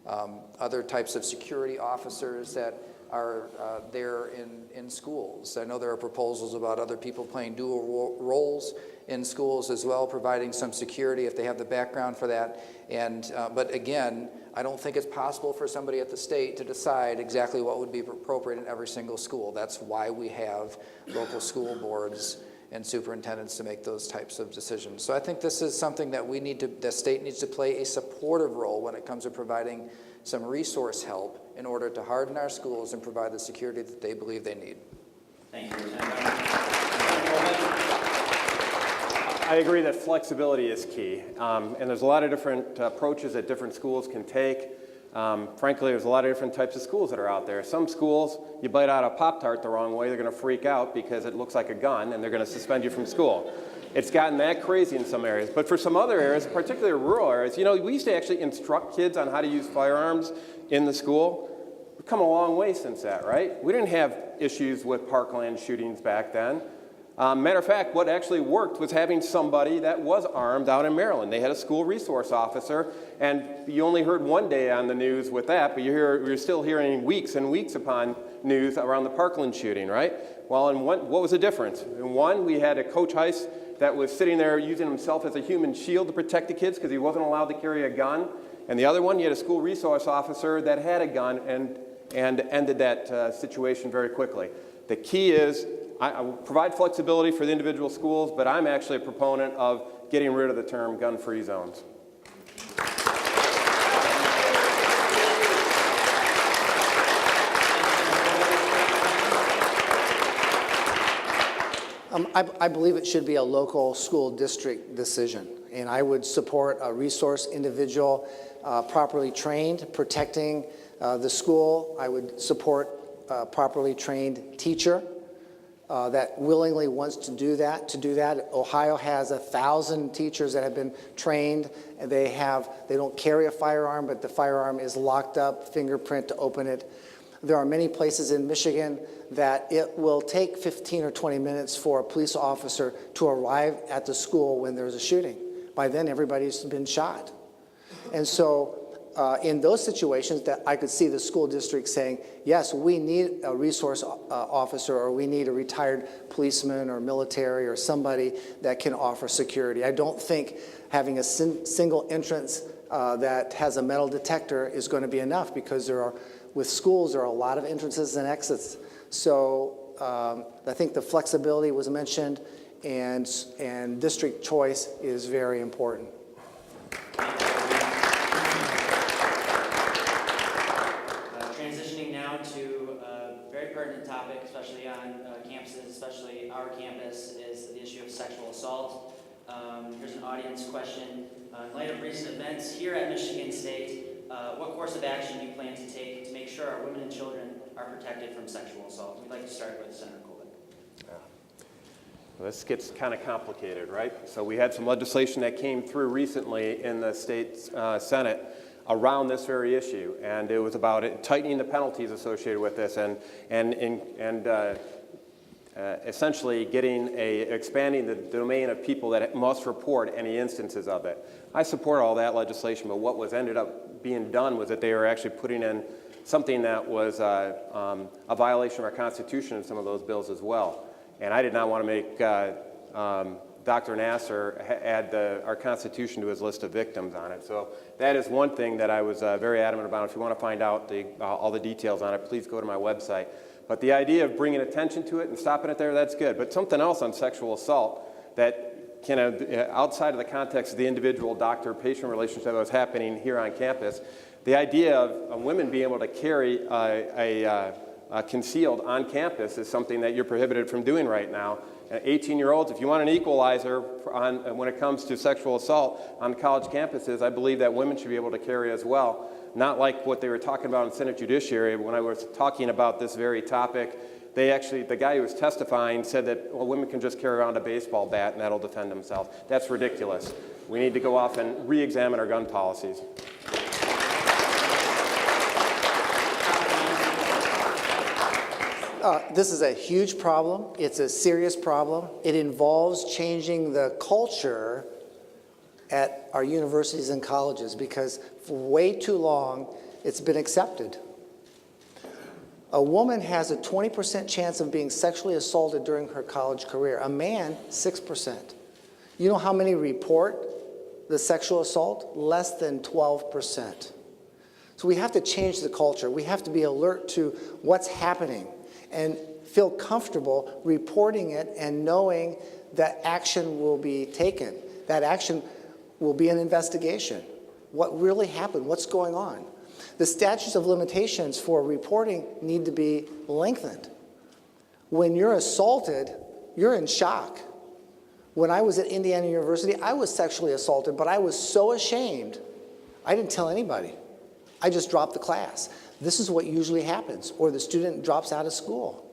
other types of security officers that are there in schools. I know there are proposals about other people playing dual roles in schools as well, providing some security if they have the background for that. And but again, I don't think it's possible for somebody at the state to decide exactly what would be appropriate in every single school. That's why we have local school boards and superintendents to make those types of decisions. So I think this is something that the state needs to play a supportive role when it comes to providing some resource help in order to harden our schools and provide the security that they believe they need. Thank you, Lieutenant Governor. I agree that flexibility is key, and there's a lot of different approaches that different schools can take. Frankly, there's a lot of different types of schools that are out there. Some schools, you bite out a Pop-Tart the wrong way, they're going to freak out because it looks like a gun, and they're going to suspend you from school. It's gotten that crazy in some areas. But for some other areas, particularly rural areas, you know, we used to actually instruct kids on how to use firearms in the school. We've come a long way since that, right? We didn't have issues with Parkland shootings back then. Matter of fact, what actually worked was having somebody that was armed out in Maryland. They had a school resource officer, and you only heard one day on the news with that, but you're still hearing weeks and weeks upon news around the Parkland shooting, right? Well, in what was the difference? In one, we had a Coach Heiss that was sitting there using himself as a human shield to protect the kids because he wasn't allowed to carry a gun. And the other one, you had a school resource officer that had a gun and ended that situation very quickly. The key is, I will provide flexibility for the individual schools, but I'm actually a proponent of getting rid of the term gun-free zones. I believe it should be a local school district decision, and I would support a resource individual properly trained, protecting the school. I would support a properly trained teacher that willingly wants to do that. Ohio has 1,000 teachers that have been trained, and they don't carry a firearm, but the firearm is locked up, fingerprint to open it. There are many places in Michigan that it will take 15 or 20 minutes for a police officer to arrive at the school when there's a shooting. By then, everybody's been shot. And so in those situations, that I could see the school district saying, yes, we need a resource officer, or we need a retired policeman or military or somebody that can offer security. I don't think having a single entrance that has a metal detector is going to be enough, because with schools, there are a lot of entrances and exits. So I think the flexibility was mentioned, and district choice is very important. Transitioning now to a very pertinent topic, especially on campuses, especially our campus, is the issue of sexual assault. Here's an audience question. In light of recent events here at Michigan State, what course of action do you plan to take to make sure our women and children are protected from sexual assault? We'd like to start with Senator Colbeck. Yeah. Well, this gets kind of complicated, right? So we had some legislation that came through recently in the state Senate around this very issue, and it was about tightening the penalties associated with this, and essentially expanding the domain of people that must report any instances of it. I support all that legislation, but what ended up being done was that they were actually putting in something that was a violation of our Constitution in some of those bills as well. And I did not want to make Dr. Nasser add our Constitution to his list of victims on it. So that is one thing that I was very adamant about. If you want to find out all the details on it, please go to my website. But the idea of bringing attention to it and stopping it there, that's good. But something else on sexual assault that outside of the context of the individual doctor-patient relationship that was happening here on campus, the idea of women being able to carry a concealed on campus is something that you're prohibited from doing right now. 18-year-olds, if you want an equalizer when it comes to sexual assault on college campuses, I believe that women should be able to carry as well. Not like what they were talking about in Senate Judiciary, but when I was talking about this very topic, the guy who was testifying said that, well, women can just carry around a baseball bat and that'll defend themselves. That's ridiculous. We need to go off and re-examine our gun policies. This is a huge problem. It's a serious problem. It involves changing the culture at our universities and colleges because for way too long it's been accepted. A woman has a 20% chance of being sexually assaulted during her college career. A man, 6%. You know how many report the sexual assault? Less than 12%. So we have to change the culture. We have to be alert to what's happening and feel comfortable reporting it and knowing that action will be taken. That action will be an investigation. What really happened? What's going on? The statutes of limitations for reporting need to be lengthened. When you're assaulted, you're in shock. When I was at Indiana University, I was sexually assaulted, but I was so ashamed, I didn't tell anybody. I just dropped the class. This is what usually happens, or the student drops out of school.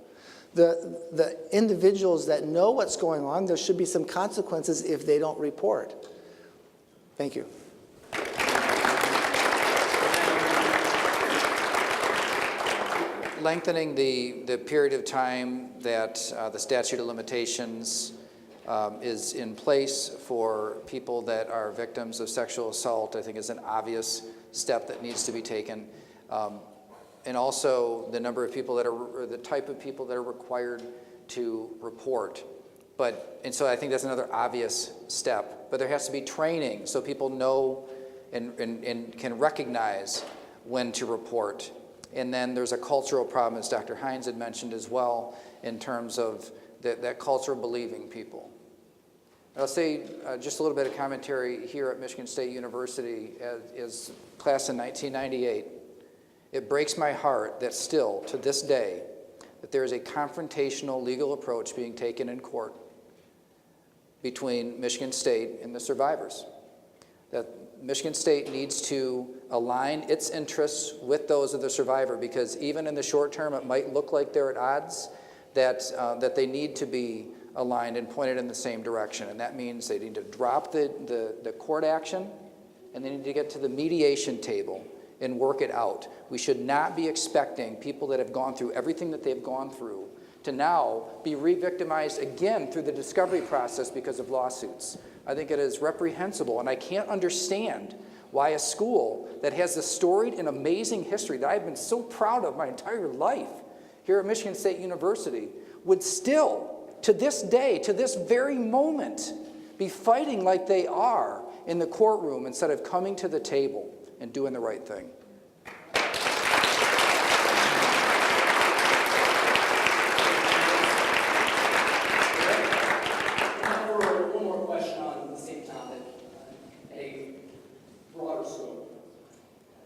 The individuals that know what's going on, there should be some consequences if they don't report. Thank you. Lengthening the period of time that the statute of limitations is in place for people that are victims of sexual assault, I think is an obvious step that needs to be taken. And also the number of people that are, or the type of people that are required to report. And so I think that's another obvious step. But there has to be training so people know and can recognize when to report. And then there's a cultural problem, as Dr. Hines had mentioned as well, in terms of that culture of believing people. I'll say just a little bit of commentary here at Michigan State University as class in 1998. It breaks my heart that still, to this day, that there is a confrontational legal approach being taken in court between Michigan State and the survivors. That Michigan State needs to align its interests with those of the survivor, because even in the short term, it might look like they're at odds, that they need to be aligned and pointed in the same direction. And that means they need to drop the court action, and they need to get to the mediation table and work it out. We should not be expecting people that have gone through everything that they've gone through to now be re-victimized again through the discovery process because of lawsuits. I think it is reprehensible, and I can't understand why a school that has this storied and amazing history that I've been so proud of my entire life here at Michigan State University would still, to this day, to this very moment, be fighting like they are in the courtroom instead of coming to the table and doing the right thing. One more question on the same topic, a broader scope.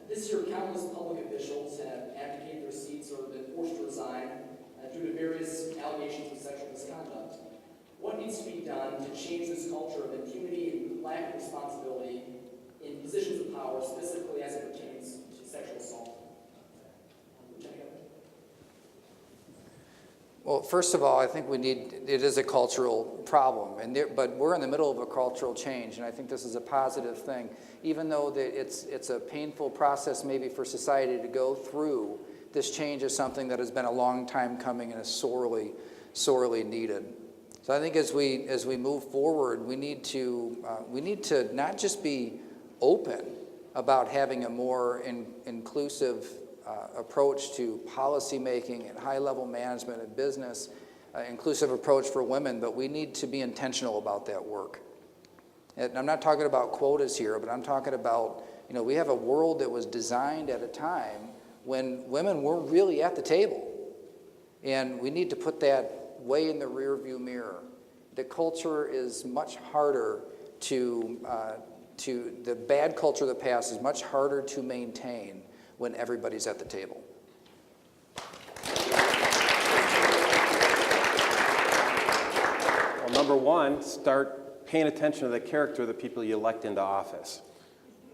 This year, countless public officials have abdicated their seats or been forced to resign due to various allegations of sexual misconduct. What needs to be done to change this culture of impunity and lack of responsibility in positions of power, specifically as it pertains to sexual assault? Well, first of all, I think it is a cultural problem, but we're in the middle of a cultural change, and I think this is a positive thing. Even though it's a painful process maybe for society to go through, this change is something that has been a long time coming and is sorely, sorely needed. So I think as we move forward, we need to not just be open about having a more inclusive approach to policy making and high-level management and business, inclusive approach for women, but we need to be intentional about that work. And I'm not talking about quotas here, but I'm talking about, we have a world that was designed at a time when women weren't really at the table. And we need to put that way in the rearview mirror. The culture is much harder the bad culture of the past is much harder to maintain when everybody's at the table. Number one, start paying attention to the character of the people you elect into office,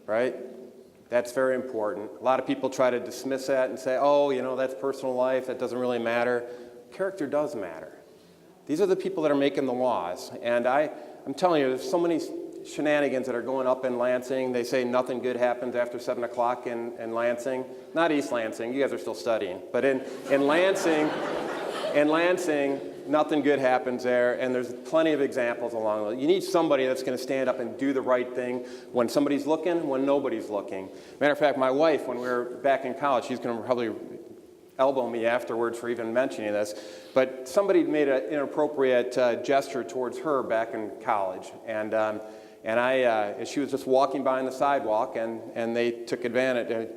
right? That's very important. A lot of people try to dismiss that and say, oh, you know, that's personal life, that doesn't really matter. Character does matter. These are the people that are making the laws. And I'm telling you, there's so many shenanigans that are going up in Lansing. They say nothing good happens after 7 o'clock in Lansing. Not East Lansing, you guys are still studying. But in Lansing, nothing good happens there, and there's plenty of examples along those. You need somebody that's going to stand up and do the right thing when somebody's looking, when nobody's looking. Matter of fact, my wife, when we were back in college, she's going to probably elbow me afterwards for even mentioning this, but somebody made an inappropriate gesture towards her back in college, and she was just walking by on the sidewalk, and they took advantage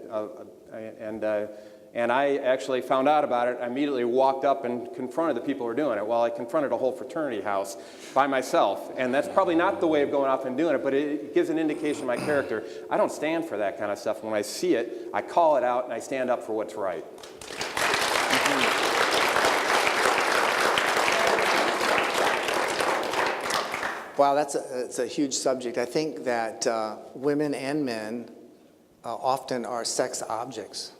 and I actually found out about it. I immediately walked up and confronted the people who were doing it. Well, I confronted a whole fraternity house by myself, and that's probably not the way of going off and doing it, but it gives an indication of my character. I don't stand for that kind of stuff. When I see it, I call it out, and I stand up for what's right. Wow, it's a huge subject. I think that women and men often are sex objects.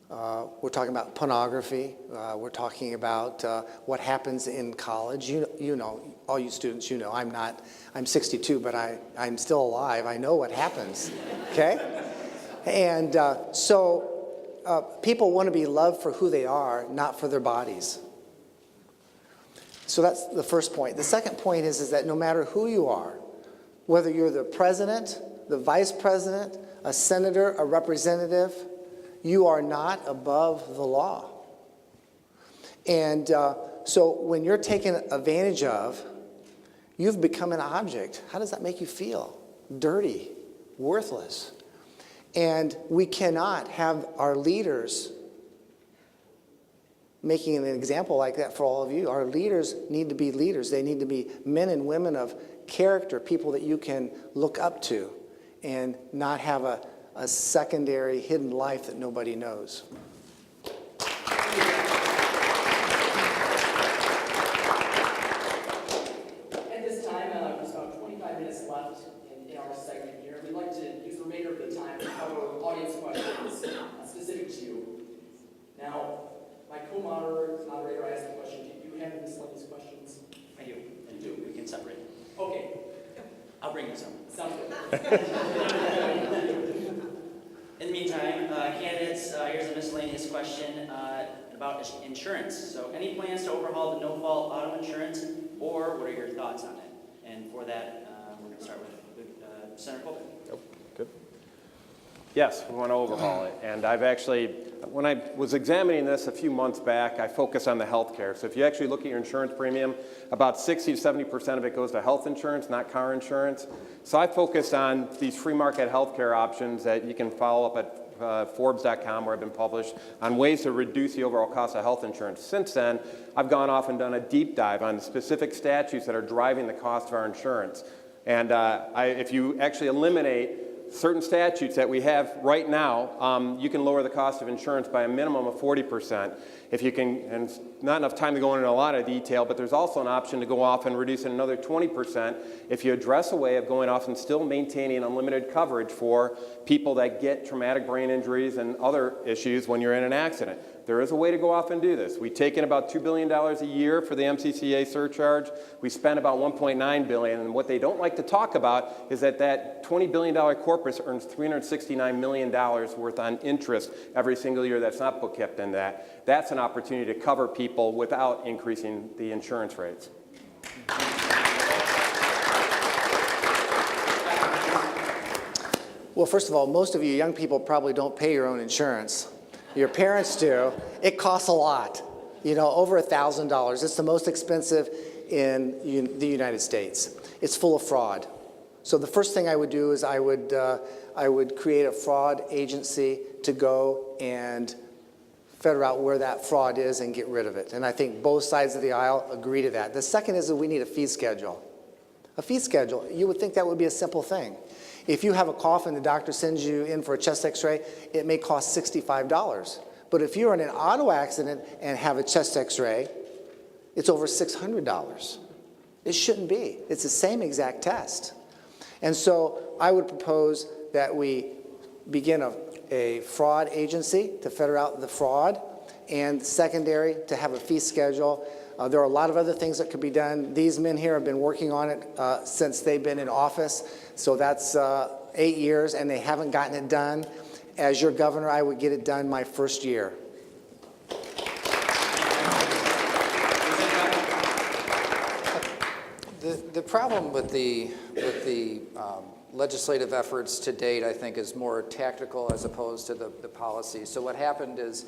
We're talking about pornography. We're talking about what happens in college. You know, all you students, you know, I'm 62, but I'm still alive. I know what happens, okay? And so people want to be loved for who they are, not for their bodies. So that's the first point. The second point is that no matter who you are, whether you're the president, the vice president, a senator, a representative, you are not above the law. And so when you're taken advantage of, you've become an object. How does that make you feel? Dirty, worthless. And we cannot have our leaders making an example like that for all of you. Our leaders need to be leaders. They need to be men and women of character, people that you can look up to and not have a secondary hidden life that nobody knows. At this time, there's about 25 minutes left in our segment here. We'd like to use the remainder of the time to cover audience questions specific to you. Now, my co-moderator asked the question, do you have miscellaneous questions? I do. We can separate. Okay. I'll bring you some. Sounds good. In the meantime, candidates, here's a miscellaneous question about insurance. So any plans to overhaul the no-fault auto insurance, or what are your thoughts on it? And for that, we're going to start with Senator Colbeck. Yep, good. Yes, we want to overhaul it. And I've actually, when I was examining this a few months back, I focused on the health care. So if you actually look at your insurance premium, about 60 to 70% of it goes to health insurance, not car insurance. So I focused on these free market health care options that you can follow up at Forbes.com, where I've been published, on ways to reduce the overall cost of health insurance. Since then, I've gone off and done a deep dive on the specific statutes that are driving the cost of our insurance. And if you actually eliminate certain statutes that we have right now, you can lower the cost of insurance by a minimum of 40%. If you can, and it's not enough time to go into a lot of detail, but there's also an option to go off and reduce it another 20% if you address a way of going off and still maintaining unlimited coverage for people that get traumatic brain injuries and other issues when you're in an accident. There is a way to go off and do this. We take in about $2 billion a year for the MCCA surcharge. We spend about $1.9 billion, and what they don't like to talk about is that $20 billion corpus earns $369 million worth on interest every single year. That's not book kept in that. That's an opportunity to cover people without increasing the insurance rates. Well, first of all, most of you young people probably don't pay your own insurance. Your parents do. It costs a lot, you know, over $1,000. It's the most expensive in the United States. It's full of fraud. So the first thing I would do is I would create a fraud agency to go and figure out where that fraud is and get rid of it. And I think both sides of the aisle agree to that. The second is that we need a fee schedule. A fee schedule, you would think that would be a simple thing. If you have a cough and the doctor sends you in for a chest x-ray, it may cost $65. But if you're in an auto accident and have a chest x-ray, it's over $600. It shouldn't be. It's the same exact test. And so I would propose that we begin a fraud agency to filter out the fraud, and secondary, to have a fee schedule. There are a lot of other things that could be done. These men here have been working on it since they've been in office, so that's 8 years, and they haven't gotten it done. As your governor, I would get it done my first year. The problem with the legislative efforts to date, I think, is more tactical as opposed to the policy. So what happened is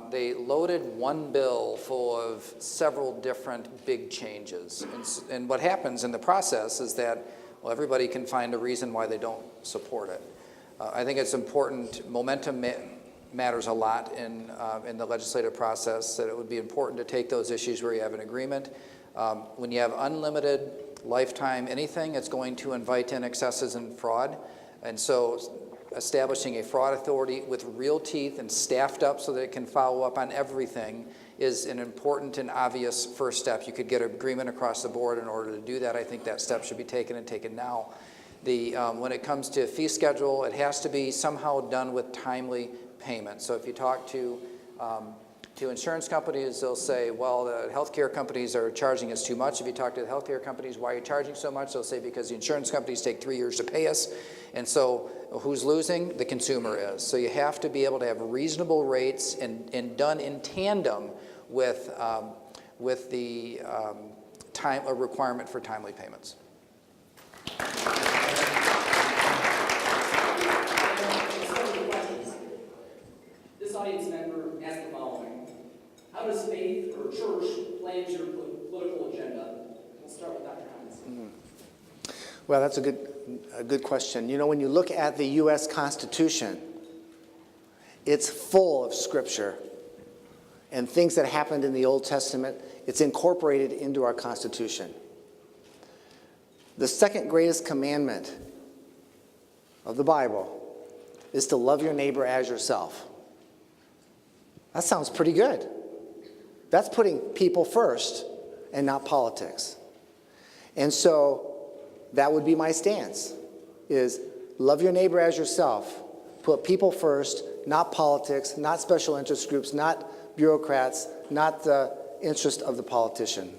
they loaded one bill full of several different big changes. And what happens in the process is that, well, everybody can find a reason why they don't support it. I think it's important. Momentum matters a lot in the legislative process, that it would be important to take those issues where you have an agreement. When you have unlimited lifetime anything, it's going to invite in excesses and fraud. And so establishing a fraud authority with real teeth and staffed up so that it can follow up on everything is an important and obvious first step. You could get agreement across the board in order to do that. I think that step should be taken and taken now. When it comes to fee schedule, it has to be somehow done with timely payment. So if you talk to insurance companies, they'll say, well, the healthcare companies are charging us too much. If you talk to the healthcare companies, why are you charging so much? They'll say, because the insurance companies take 3 years to pay us. And so who's losing? The consumer is. So you have to be able to have reasonable rates and done in tandem with the a requirement for timely payments. This audience member asked the following: how does faith or church play into your political agenda? We'll start with Dr. Hines. Well, that's a good question. You know, when you look at the U.S. Constitution, it's full of scripture and things that happened in the Old Testament. It's incorporated into our Constitution. The second greatest commandment of the Bible is to love your neighbor as yourself. That sounds pretty good. That's putting people first and not politics. And so that would be my stance, is love your neighbor as yourself. Put people first, not politics, not special interest groups, not bureaucrats, not the interest of the politician.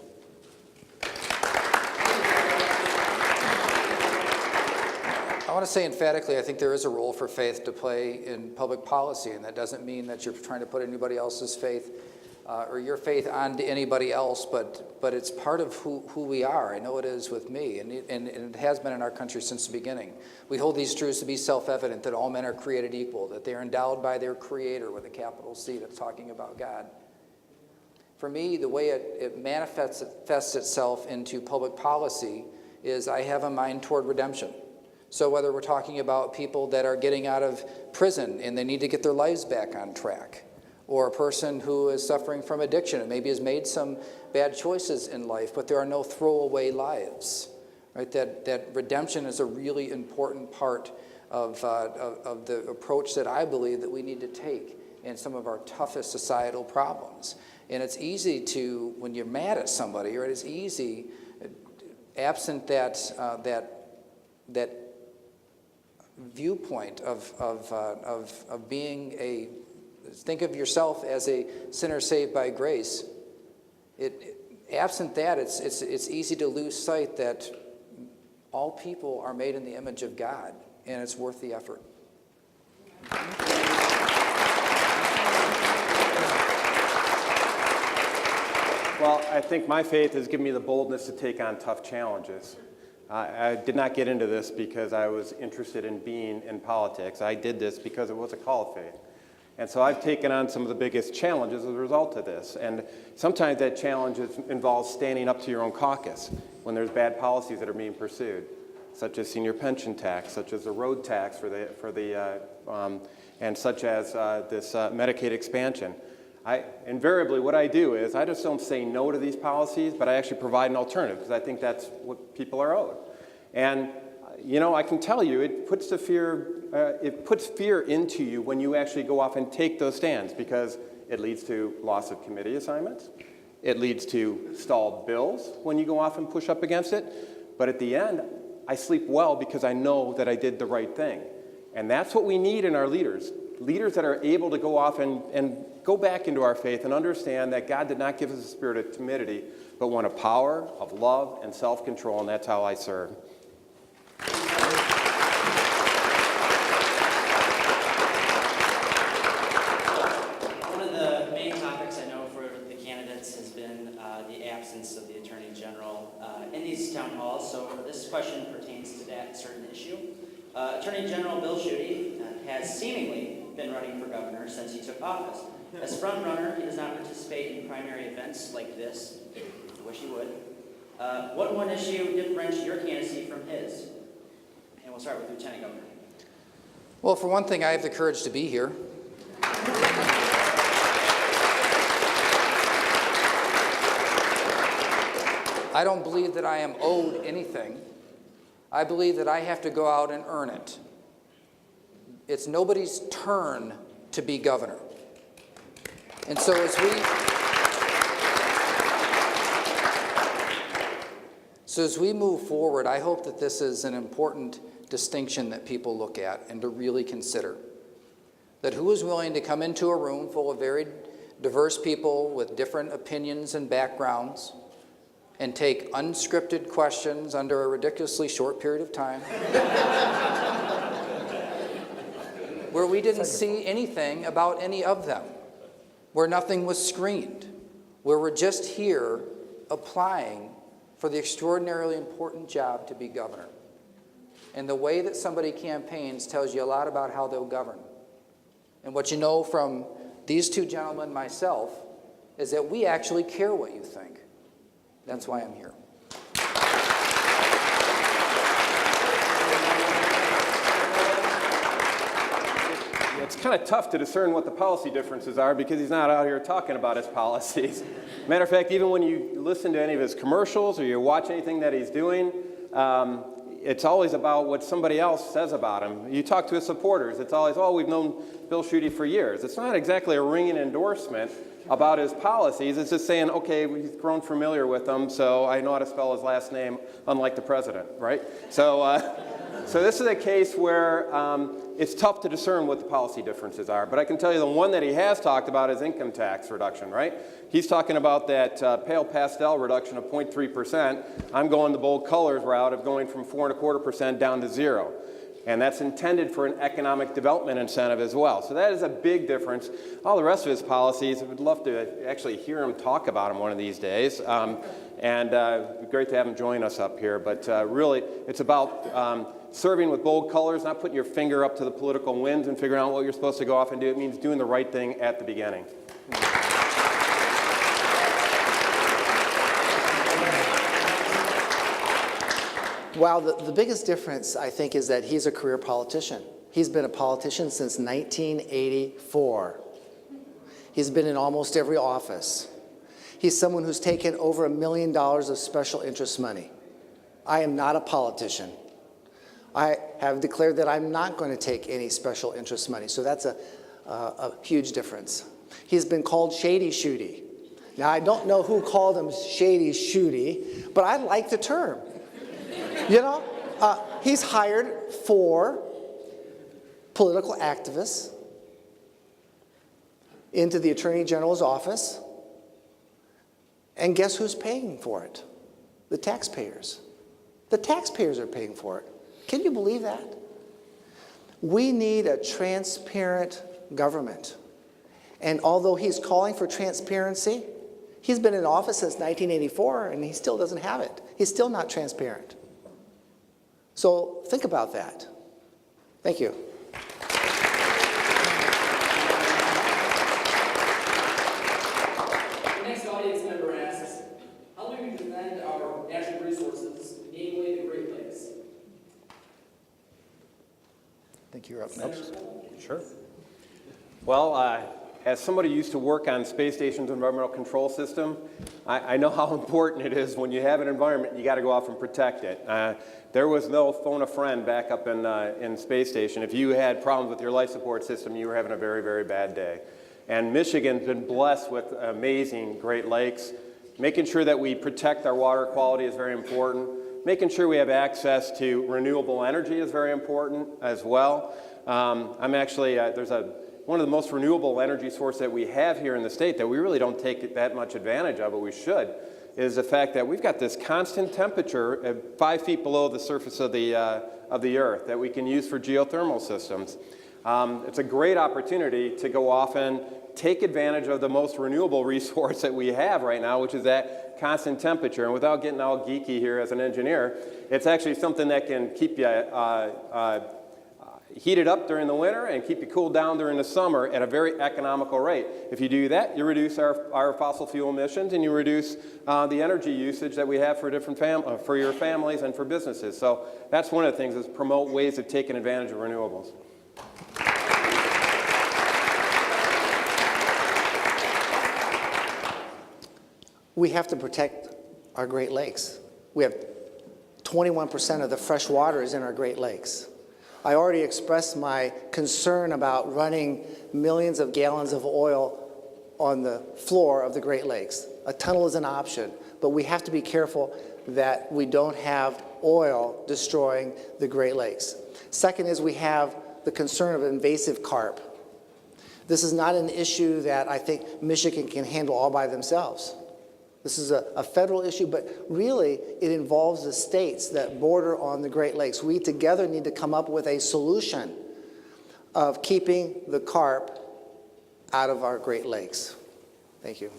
I want to say emphatically, I think there is a role for faith to play in public policy, and that doesn't mean that you're trying to put anybody else's faith or your faith onto anybody else, but it's part of who we are. I know it is with me, and it has been in our country since the beginning. We hold these truths to be self-evident, that all men are created equal, that they are endowed by their Creator with a capital C, that's talking about God. For me, the way it manifests itself into public policy is I have a mind toward redemption. So whether we're talking about people that are getting out of prison and they need to get their lives back on track, or a person who is suffering from addiction and maybe has made some bad choices in life, but there are no throwaway lives, right? That redemption is a really important part of the approach that I believe that we need to take in some of our toughest societal problems. And it's easy to, when you're mad at somebody, right, it's easy, absent that viewpoint of being think of yourself as a sinner saved by grace. Absent that, it's easy to lose sight that all people are made in the image of God, and it's worth the effort. Well, I think my faith has given me the boldness to take on tough challenges. I did not get into this because I was interested in being in politics. I did this because it was a call of faith. And so I've taken on some of the biggest challenges as a result of this. And sometimes that challenge involves standing up to your own caucus when there's bad policies that are being pursued, such as senior pension tax, such as the road tax and such as this Medicaid expansion. Invariably, what I do is I just don't say no to these policies, but I actually provide an alternative because I think that's what people are owed. And you know, I can tell you, it puts fear into you when you actually go off and take those stands, because it leads to loss of committee assignments, It leads to stalled bills when you go off and push up against it. But at the end, I sleep well because I know that I did the right thing. And that's what we need in our leaders. Leaders that are able to go off and go back into our faith and understand that God did not give us a spirit of timidity, but one of power, of love, and self-control, and that's how I serve. One of the main topics I know for the candidates has been the absence of the Attorney General in these town halls, so this question pertains to that certain issue. Attorney General Bill Schuette has seemingly been running for governor since he took office. As front runner, he does not participate in primary events like this. I wish he would. What one issue differentiates your candidacy from his? And we'll start with Lieutenant Governor. Well, for one thing, I have the courage to be here. I don't believe that I am owed anything. I believe that I have to go out and earn it. It's nobody's turn to be governor. And so as we move forward, I hope that this is an important distinction that people look at and to really consider. That who is willing to come into a room full of very diverse people with different opinions and backgrounds and take unscripted questions under a ridiculously short period of time where we didn't see anything about any of them, where nothing was screened, where we're just here applying for the extraordinarily important job to be governor. And the way that somebody campaigns tells you a lot about how they'll govern. And what you know from these two gentlemen, myself, is that we actually care what you think. That's why I'm here. It's kind of tough to discern what the policy differences are because he's not out here talking about his policies. Matter of fact, even when you listen to any of his commercials or you watch anything that he's doing, it's always about what somebody else says about him. You talk to his supporters, it's always, oh, we've known Bill Schuette for years. It's not exactly a ringing endorsement about his policies. It's just saying, okay, we've grown familiar with him, so I know how to spell his last name, unlike the president, right? So this is a case where it's tough to discern what the policy differences are. But I can tell you the one that he has talked about is income tax reduction, right? He's talking about that pale pastel reduction of 0.3%. I'm going the bold colors route of going from 4.25% down to 0. And that's intended for an economic development incentive as well. So that is a big difference. All the rest of his policies, I would love to actually hear him talk about them one of these days. And it'd be great to have him join us up here. But really, it's about serving with bold colors, not putting your finger up to the political winds and figuring out what you're supposed to go off and do. It means doing the right thing at the beginning. Well, the biggest difference, I think, is that he's a career politician. He's been a politician since 1984. He's been in almost every office. He's someone who's taken over $1 million of special interest money. I am not a politician. I have declared that I'm not going to take any special interest money, so that's a huge difference. He's been called Shady Schuette. Now, I don't know who called him Shady Schuette, but I like the term. You know, he's hired 4 political activists into the Attorney General's office, and guess who's paying for it? The taxpayers. The taxpayers are paying for it. Can you believe that? We need a transparent government. And although he's calling for transparency, he's been in office since 1984 and he still doesn't have it. He's still not transparent. So think about that. Thank you. The next audience member asks, how do we defend our natural resources, namely the Great Lakes? I think you're up next. Sure. Well, as somebody who used to work on space station's environmental control system, I know how important it is when you have an environment, you got to go off and protect it. There was no phone a friend back up in space station. If you had problems with your life support system, you were having a very, very bad day. And Michigan's been blessed with amazing Great Lakes. Making sure that we protect our water quality is very important. Making sure we have access to renewable energy is very important as well. I'm actually, there's one of the most renewable energy sources that we have here in the state that we really don't take that much advantage of, but we should, is the fact that we've got this constant temperature at 5 feet below the surface of the earth that we can use for geothermal systems. It's a great opportunity to go off and take advantage of the most renewable resource that we have right now, which is that constant temperature. And without getting all geeky here as an engineer, it's actually something that can keep you heated up during the winter and keep you cooled down during the summer at a very economical rate. If you do that, you reduce our fossil fuel emissions and you reduce the energy usage that we have for different for your families and for businesses. So that's one of the things, is promote ways of taking advantage of renewables. We have to protect our Great Lakes. We have 21% of the fresh water is in our Great Lakes. I already expressed my concern about running millions of gallons of oil on the floor of the Great Lakes. A tunnel is an option, but we have to be careful that we don't have oil destroying the Great Lakes. Second is we have the concern of invasive carp. This is not an issue that I think Michigan can handle all by themselves. This is a federal issue, but really it involves the states that border on the Great Lakes. We together need to come up with a solution of keeping the carp out of our Great Lakes. Thank you.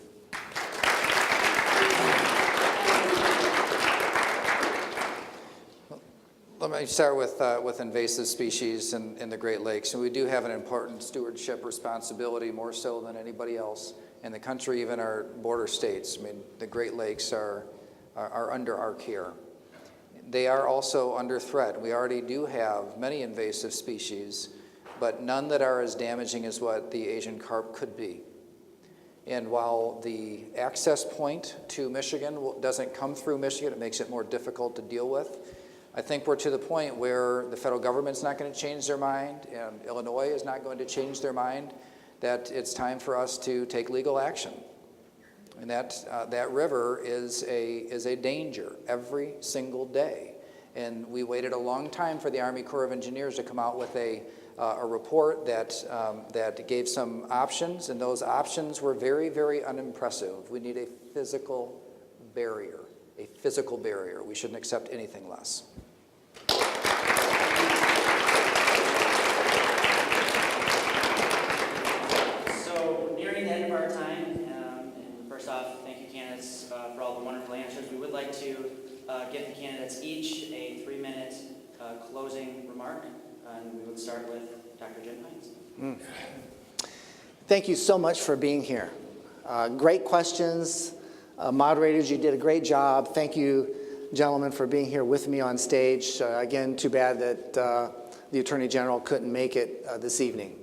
Let me start with invasive species in the Great Lakes. And we do have an important stewardship responsibility, more so than anybody else in the country, even our border states. I mean, the Great Lakes are under our care. They are also under threat. We already do have many invasive species, but none that are as damaging as what the Asian carp could be. And while the access point to Michigan doesn't come through Michigan, it makes it more difficult to deal with. I think we're to the point where the federal government's not going to change their mind, and Illinois is not going to change their mind, that it's time for us to take legal action. And that river is a danger every single day. And we waited a long time for the Army Corps of Engineers to come out with a report that gave some options, and those options were very, very unimpressive. We need a physical barrier, We shouldn't accept anything less. First off, thank you, candidates, for all the wonderful answers. We would like to give the candidates each a 3-minute closing remark, and we would start with Dr. Jim Hines. Thank you so much for being here. Great questions. Moderators, you did a great job. Thank you, gentlemen, for being here with me on stage. Again, too bad that the Attorney General couldn't make it this evening.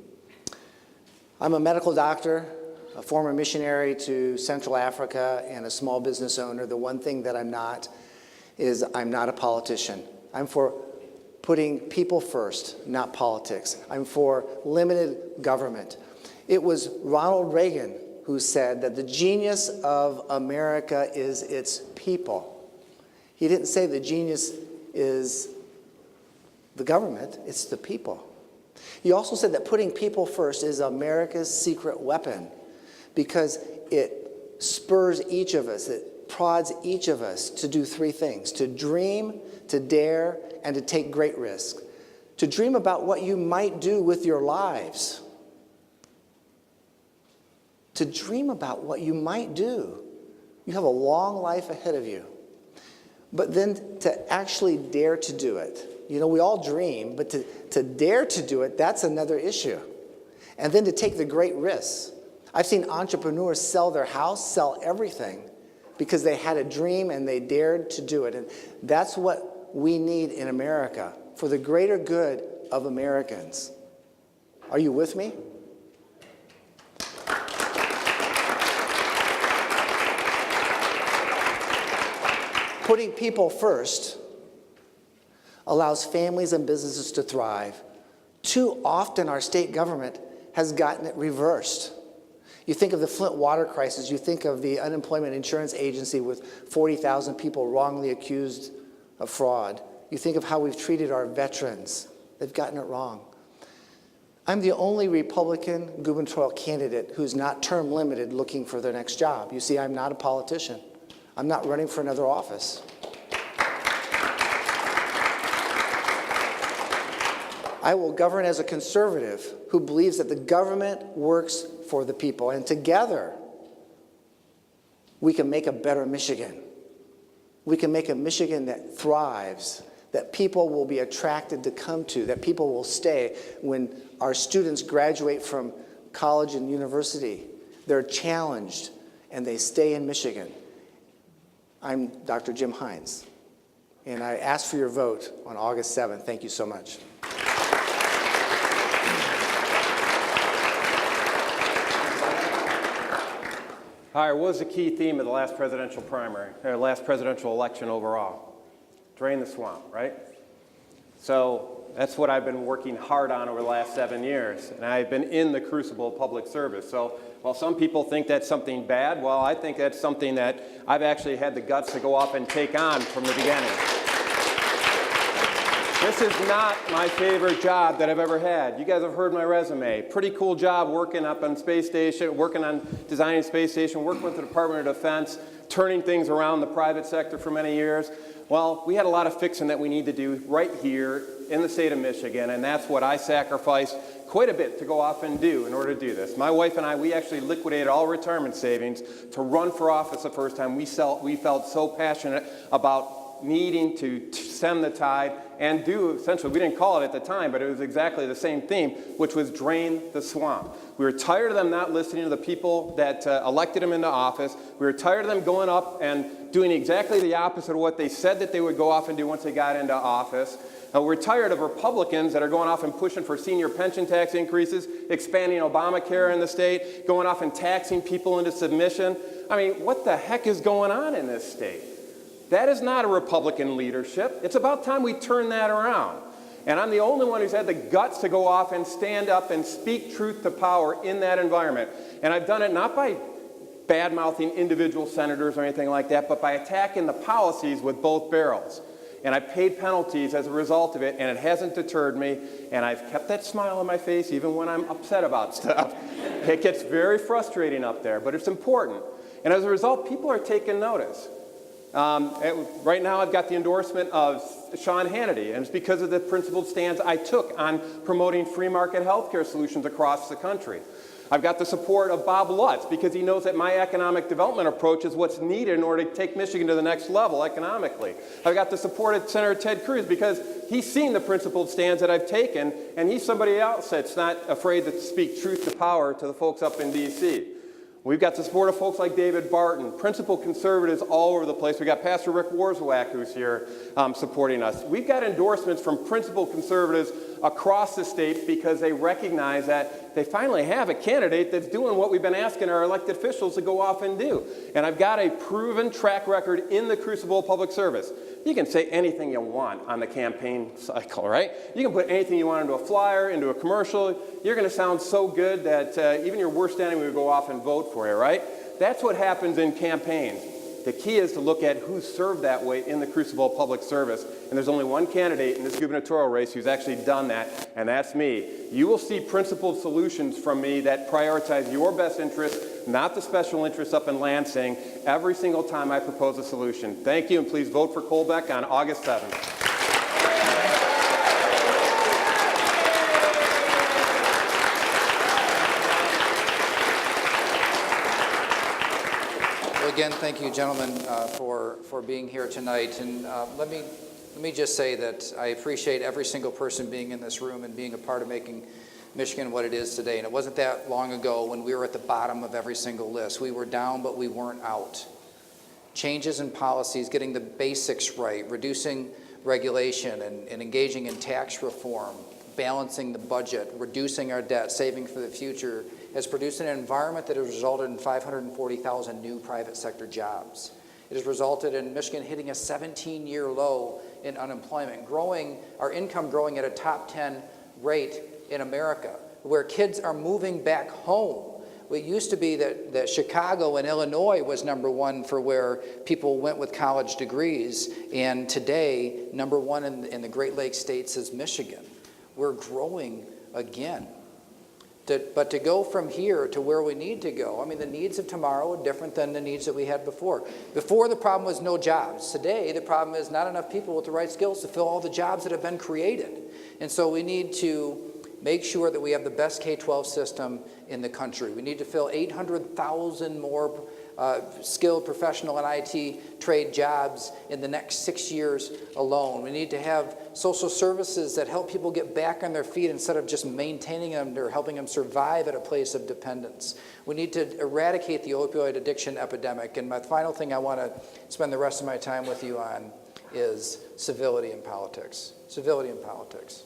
I'm a medical doctor, a former missionary to Central Africa, and a small business owner. The one thing that I'm not is I'm not a politician. I'm for putting people first, not politics. I'm for limited government. It was Ronald Reagan who said that the genius of America is its people. He didn't say the genius is the government, it's the people. He also said that putting people first is America's secret weapon, because it spurs each of us, it prods each of us to do 3 things: to dream, to dare, and to take great risk. To dream about what you might do with your lives. To dream about what you might do. You have a long life ahead of you. But then to actually dare to do it. You know, we all dream, but to dare to do it, that's another issue. And then to take the great risks. I've seen entrepreneurs sell their house, sell everything, because they had a dream and they dared to do it. And that's what we need in America, for the greater good of Americans. Are you with me? Putting people first allows families and businesses to thrive. Too often our state government has gotten it reversed. You think of the Flint water crisis. You think of the unemployment insurance agency with 40,000 people wrongly accused of fraud. You think of how we've treated our veterans. They've gotten it wrong. I'm the only Republican gubernatorial candidate who's not term limited looking for their next job. You see, I'm not a politician. I'm not running for another office. I will govern as a conservative who believes that the government works for the people, and together we can make a better Michigan. We can make a Michigan that thrives, that people will be attracted to come to, that people will stay. When our students graduate from college and university, they're challenged and they stay in Michigan. I'm Dr. Jim Hines, and I ask for your vote on August 7th. Thank you so much. Hi, what was the key theme of the last presidential primary, or last presidential election overall? Drain the swamp, right? So that's what I've been working hard on over the last 7 years, and I've been in the crucible of public service. So while some people think that's something bad, well, I think that's something that I've actually had the guts to go off and take on from the beginning. This is not my favorite job that I've ever had. You guys have heard my resume. Pretty cool job working up on space station, working on designing space station, working with the Department of Defense, turning things around the private sector for many years. Well, we had a lot of fixing that we need to do right here in the state of Michigan, and that's what I sacrificed quite a bit to go off and do in order to do this. My wife and I, we actually liquidated all retirement savings to run for office the first time. We felt so passionate about needing to stem the tide and do, essentially, we didn't call it at the time, but it was exactly the same theme, which was drain the swamp. We were tired of them not listening to the people that elected them into office. We were tired of them going up and doing exactly the opposite of what they said that they would go off and do once they got into office. We're tired of Republicans that are going off and pushing for senior pension tax increases, expanding Obamacare in the state, going off and taxing people into submission. I mean, what the heck is going on in this state? That is not a Republican leadership. It's about time we turn that around. And I'm the only one who's had the guts to go off and stand up and speak truth to power in that environment. And I've done it not by bad-mouthing individual senators or anything like that, but by attacking the policies with both barrels. And I paid penalties as a result of it, and it hasn't deterred me. And I've kept that smile on my face even when I'm upset about stuff. It gets very frustrating up there, but it's important. And as a result, people are taking notice. Right now, I've got the endorsement of Sean Hannity, and it's because of the principled stance I took on promoting free market healthcare solutions across the country. I've got the support of Bob Lutz because he knows that my economic development approach is what's needed in order to take Michigan to the next level economically. I've got the support of Senator Ted Cruz because he's seen the principled stands that I've taken, and he's somebody else that's not afraid to speak truth to power to the folks up in D.C. We've got the support of folks like David Barton, principled conservatives all over the place. We've got Pastor Rick Warzwak who's here supporting us. We've got endorsements from principled conservatives across the state because they recognize that they finally have a candidate that's doing what we've been asking our elected officials to go off and do. And I've got a proven track record in the crucible of public service. You can say anything you want on the campaign cycle, right? You can put anything you want into a flyer, into a commercial. You're going to sound so good that even your worst enemy will go off and vote for you, right? That's what happens in campaigns. The key is to look at who's served that way in the crucible of public service. And there's only one candidate in this gubernatorial race who's actually done that, and that's me. You will see principled solutions from me that prioritize your best interest, not the special interests up in Lansing, every single time I propose a solution. Thank you, and please vote for Colbeck on August 7th. Again, thank you, gentlemen, for being here tonight. And let me just say that I appreciate every single person being in this room and being a part of making Michigan what it is today. And it wasn't that long ago when we were at the bottom of every single list. We were down, but we weren't out. Changes in policies, getting the basics right, reducing regulation and engaging in tax reform, balancing the budget, reducing our debt, saving for the future, has produced an environment that has resulted in 540,000 new private sector jobs. It has resulted in Michigan hitting a 17-year low in unemployment, our income growing at a top 10 rate in America, where kids are moving back home, It used to be that Chicago and Illinois was number one for where people went with college degrees, and today, number one in the Great Lakes states is Michigan. We're growing again. But to go from here to where we need to go, I mean, the needs of tomorrow are different than the needs that we had before. Before, the problem was no jobs. Today, the problem is not enough people with the right skills to fill all the jobs that have been created. And so we need to make sure that we have the best K-12 system in the country. We need to fill 800,000 more skilled professional and IT trade jobs in the next 6 years alone. We need to have social services that help people get back on their feet instead of just maintaining them or helping them survive at a place of dependence. We need to eradicate the opioid addiction epidemic. And my final thing I want to spend the rest of my time with you on is civility in politics. Civility in politics.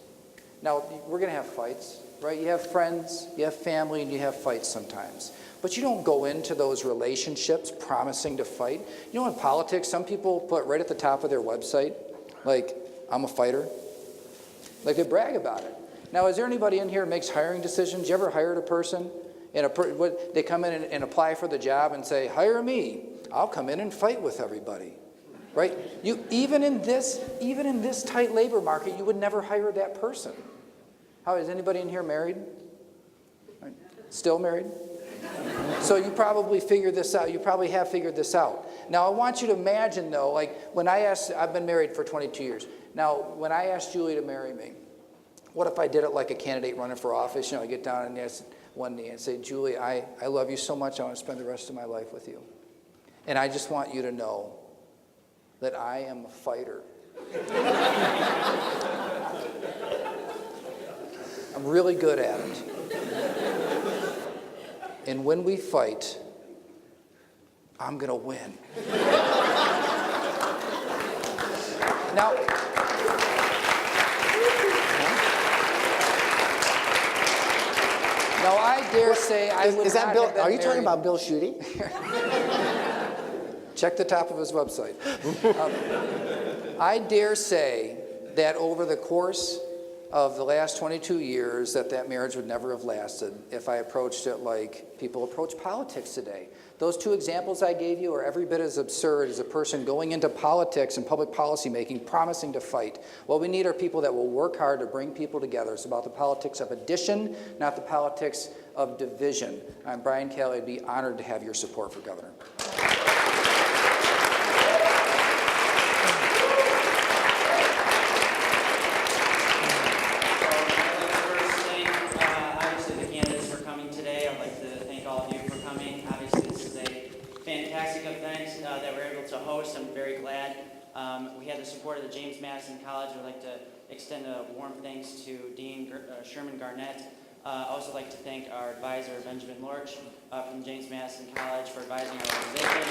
Now, we're going to have fights, right? You have friends, you have family, and you have fights sometimes. But you don't go into those relationships promising to fight. You know, in politics, some people put right at the top of their website, like, I'm a fighter. Like, they brag about it. Now, is there anybody in here who makes hiring decisions? You ever hired a person? And they come in and apply for the job and say, hire me. I'll come in and fight with everybody. Right? Even in this tight labor market, you would never hire that person. How is anybody in here married? Still married? So you probably figured this out. You probably have figured this out. Now, I want you to imagine, though, like when I've been married for 22 years. Now, when I asked Julie to marry me, what if I did it like a candidate running for office? You know, I get down and ask one knee and say, Julie, I love you so much. I want to spend the rest of my life with you. And I just want you to know that I am a fighter. I'm really good at it. And when we fight, I'm going to win. Now, I dare say I would Is that not Bill? have been Are you talking married. about Bill Schuette? Check the top of his website. I dare say that over the course of the last 22 years that marriage would never have lasted if I approached it like people approach politics today. Those two examples I gave you are every bit as absurd as a person going into politics and public policy making, promising to fight. What we need are people that will work hard to bring people together. It's about the politics of addition, not the politics of division. I'm Brian Calley. I'd be honored to have your support for governor. I'm very glad. We had the support of the James Madison College. I'd like to extend a warm thanks to Dean Sherman Garnett. I'd also like to thank our advisor, Benjamin Lorch, from James Madison College for advising our organization.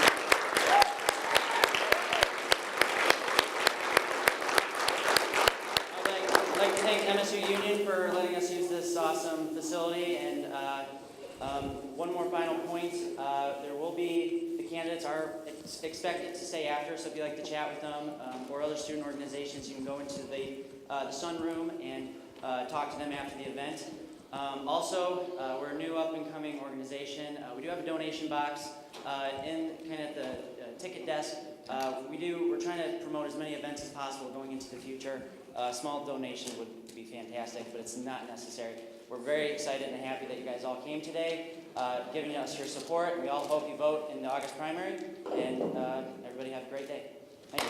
I'd like to thank MSU Union for letting us use this awesome facility. And one more final point, there will be, the candidates are expected to stay after, so if you'd like to chat with them or other student organizations, you can go into the sunroom and talk to them after the event. Also, we're a new up-and-coming organization. We do have a donation box in kind of the ticket desk. We're trying to promote as many events as possible going into the future. A small donation would be fantastic, but it's not necessary. We're very excited and happy that you guys all came today, giving us your support. We all hope you vote in the August primary, and everybody have a great day. Thank you.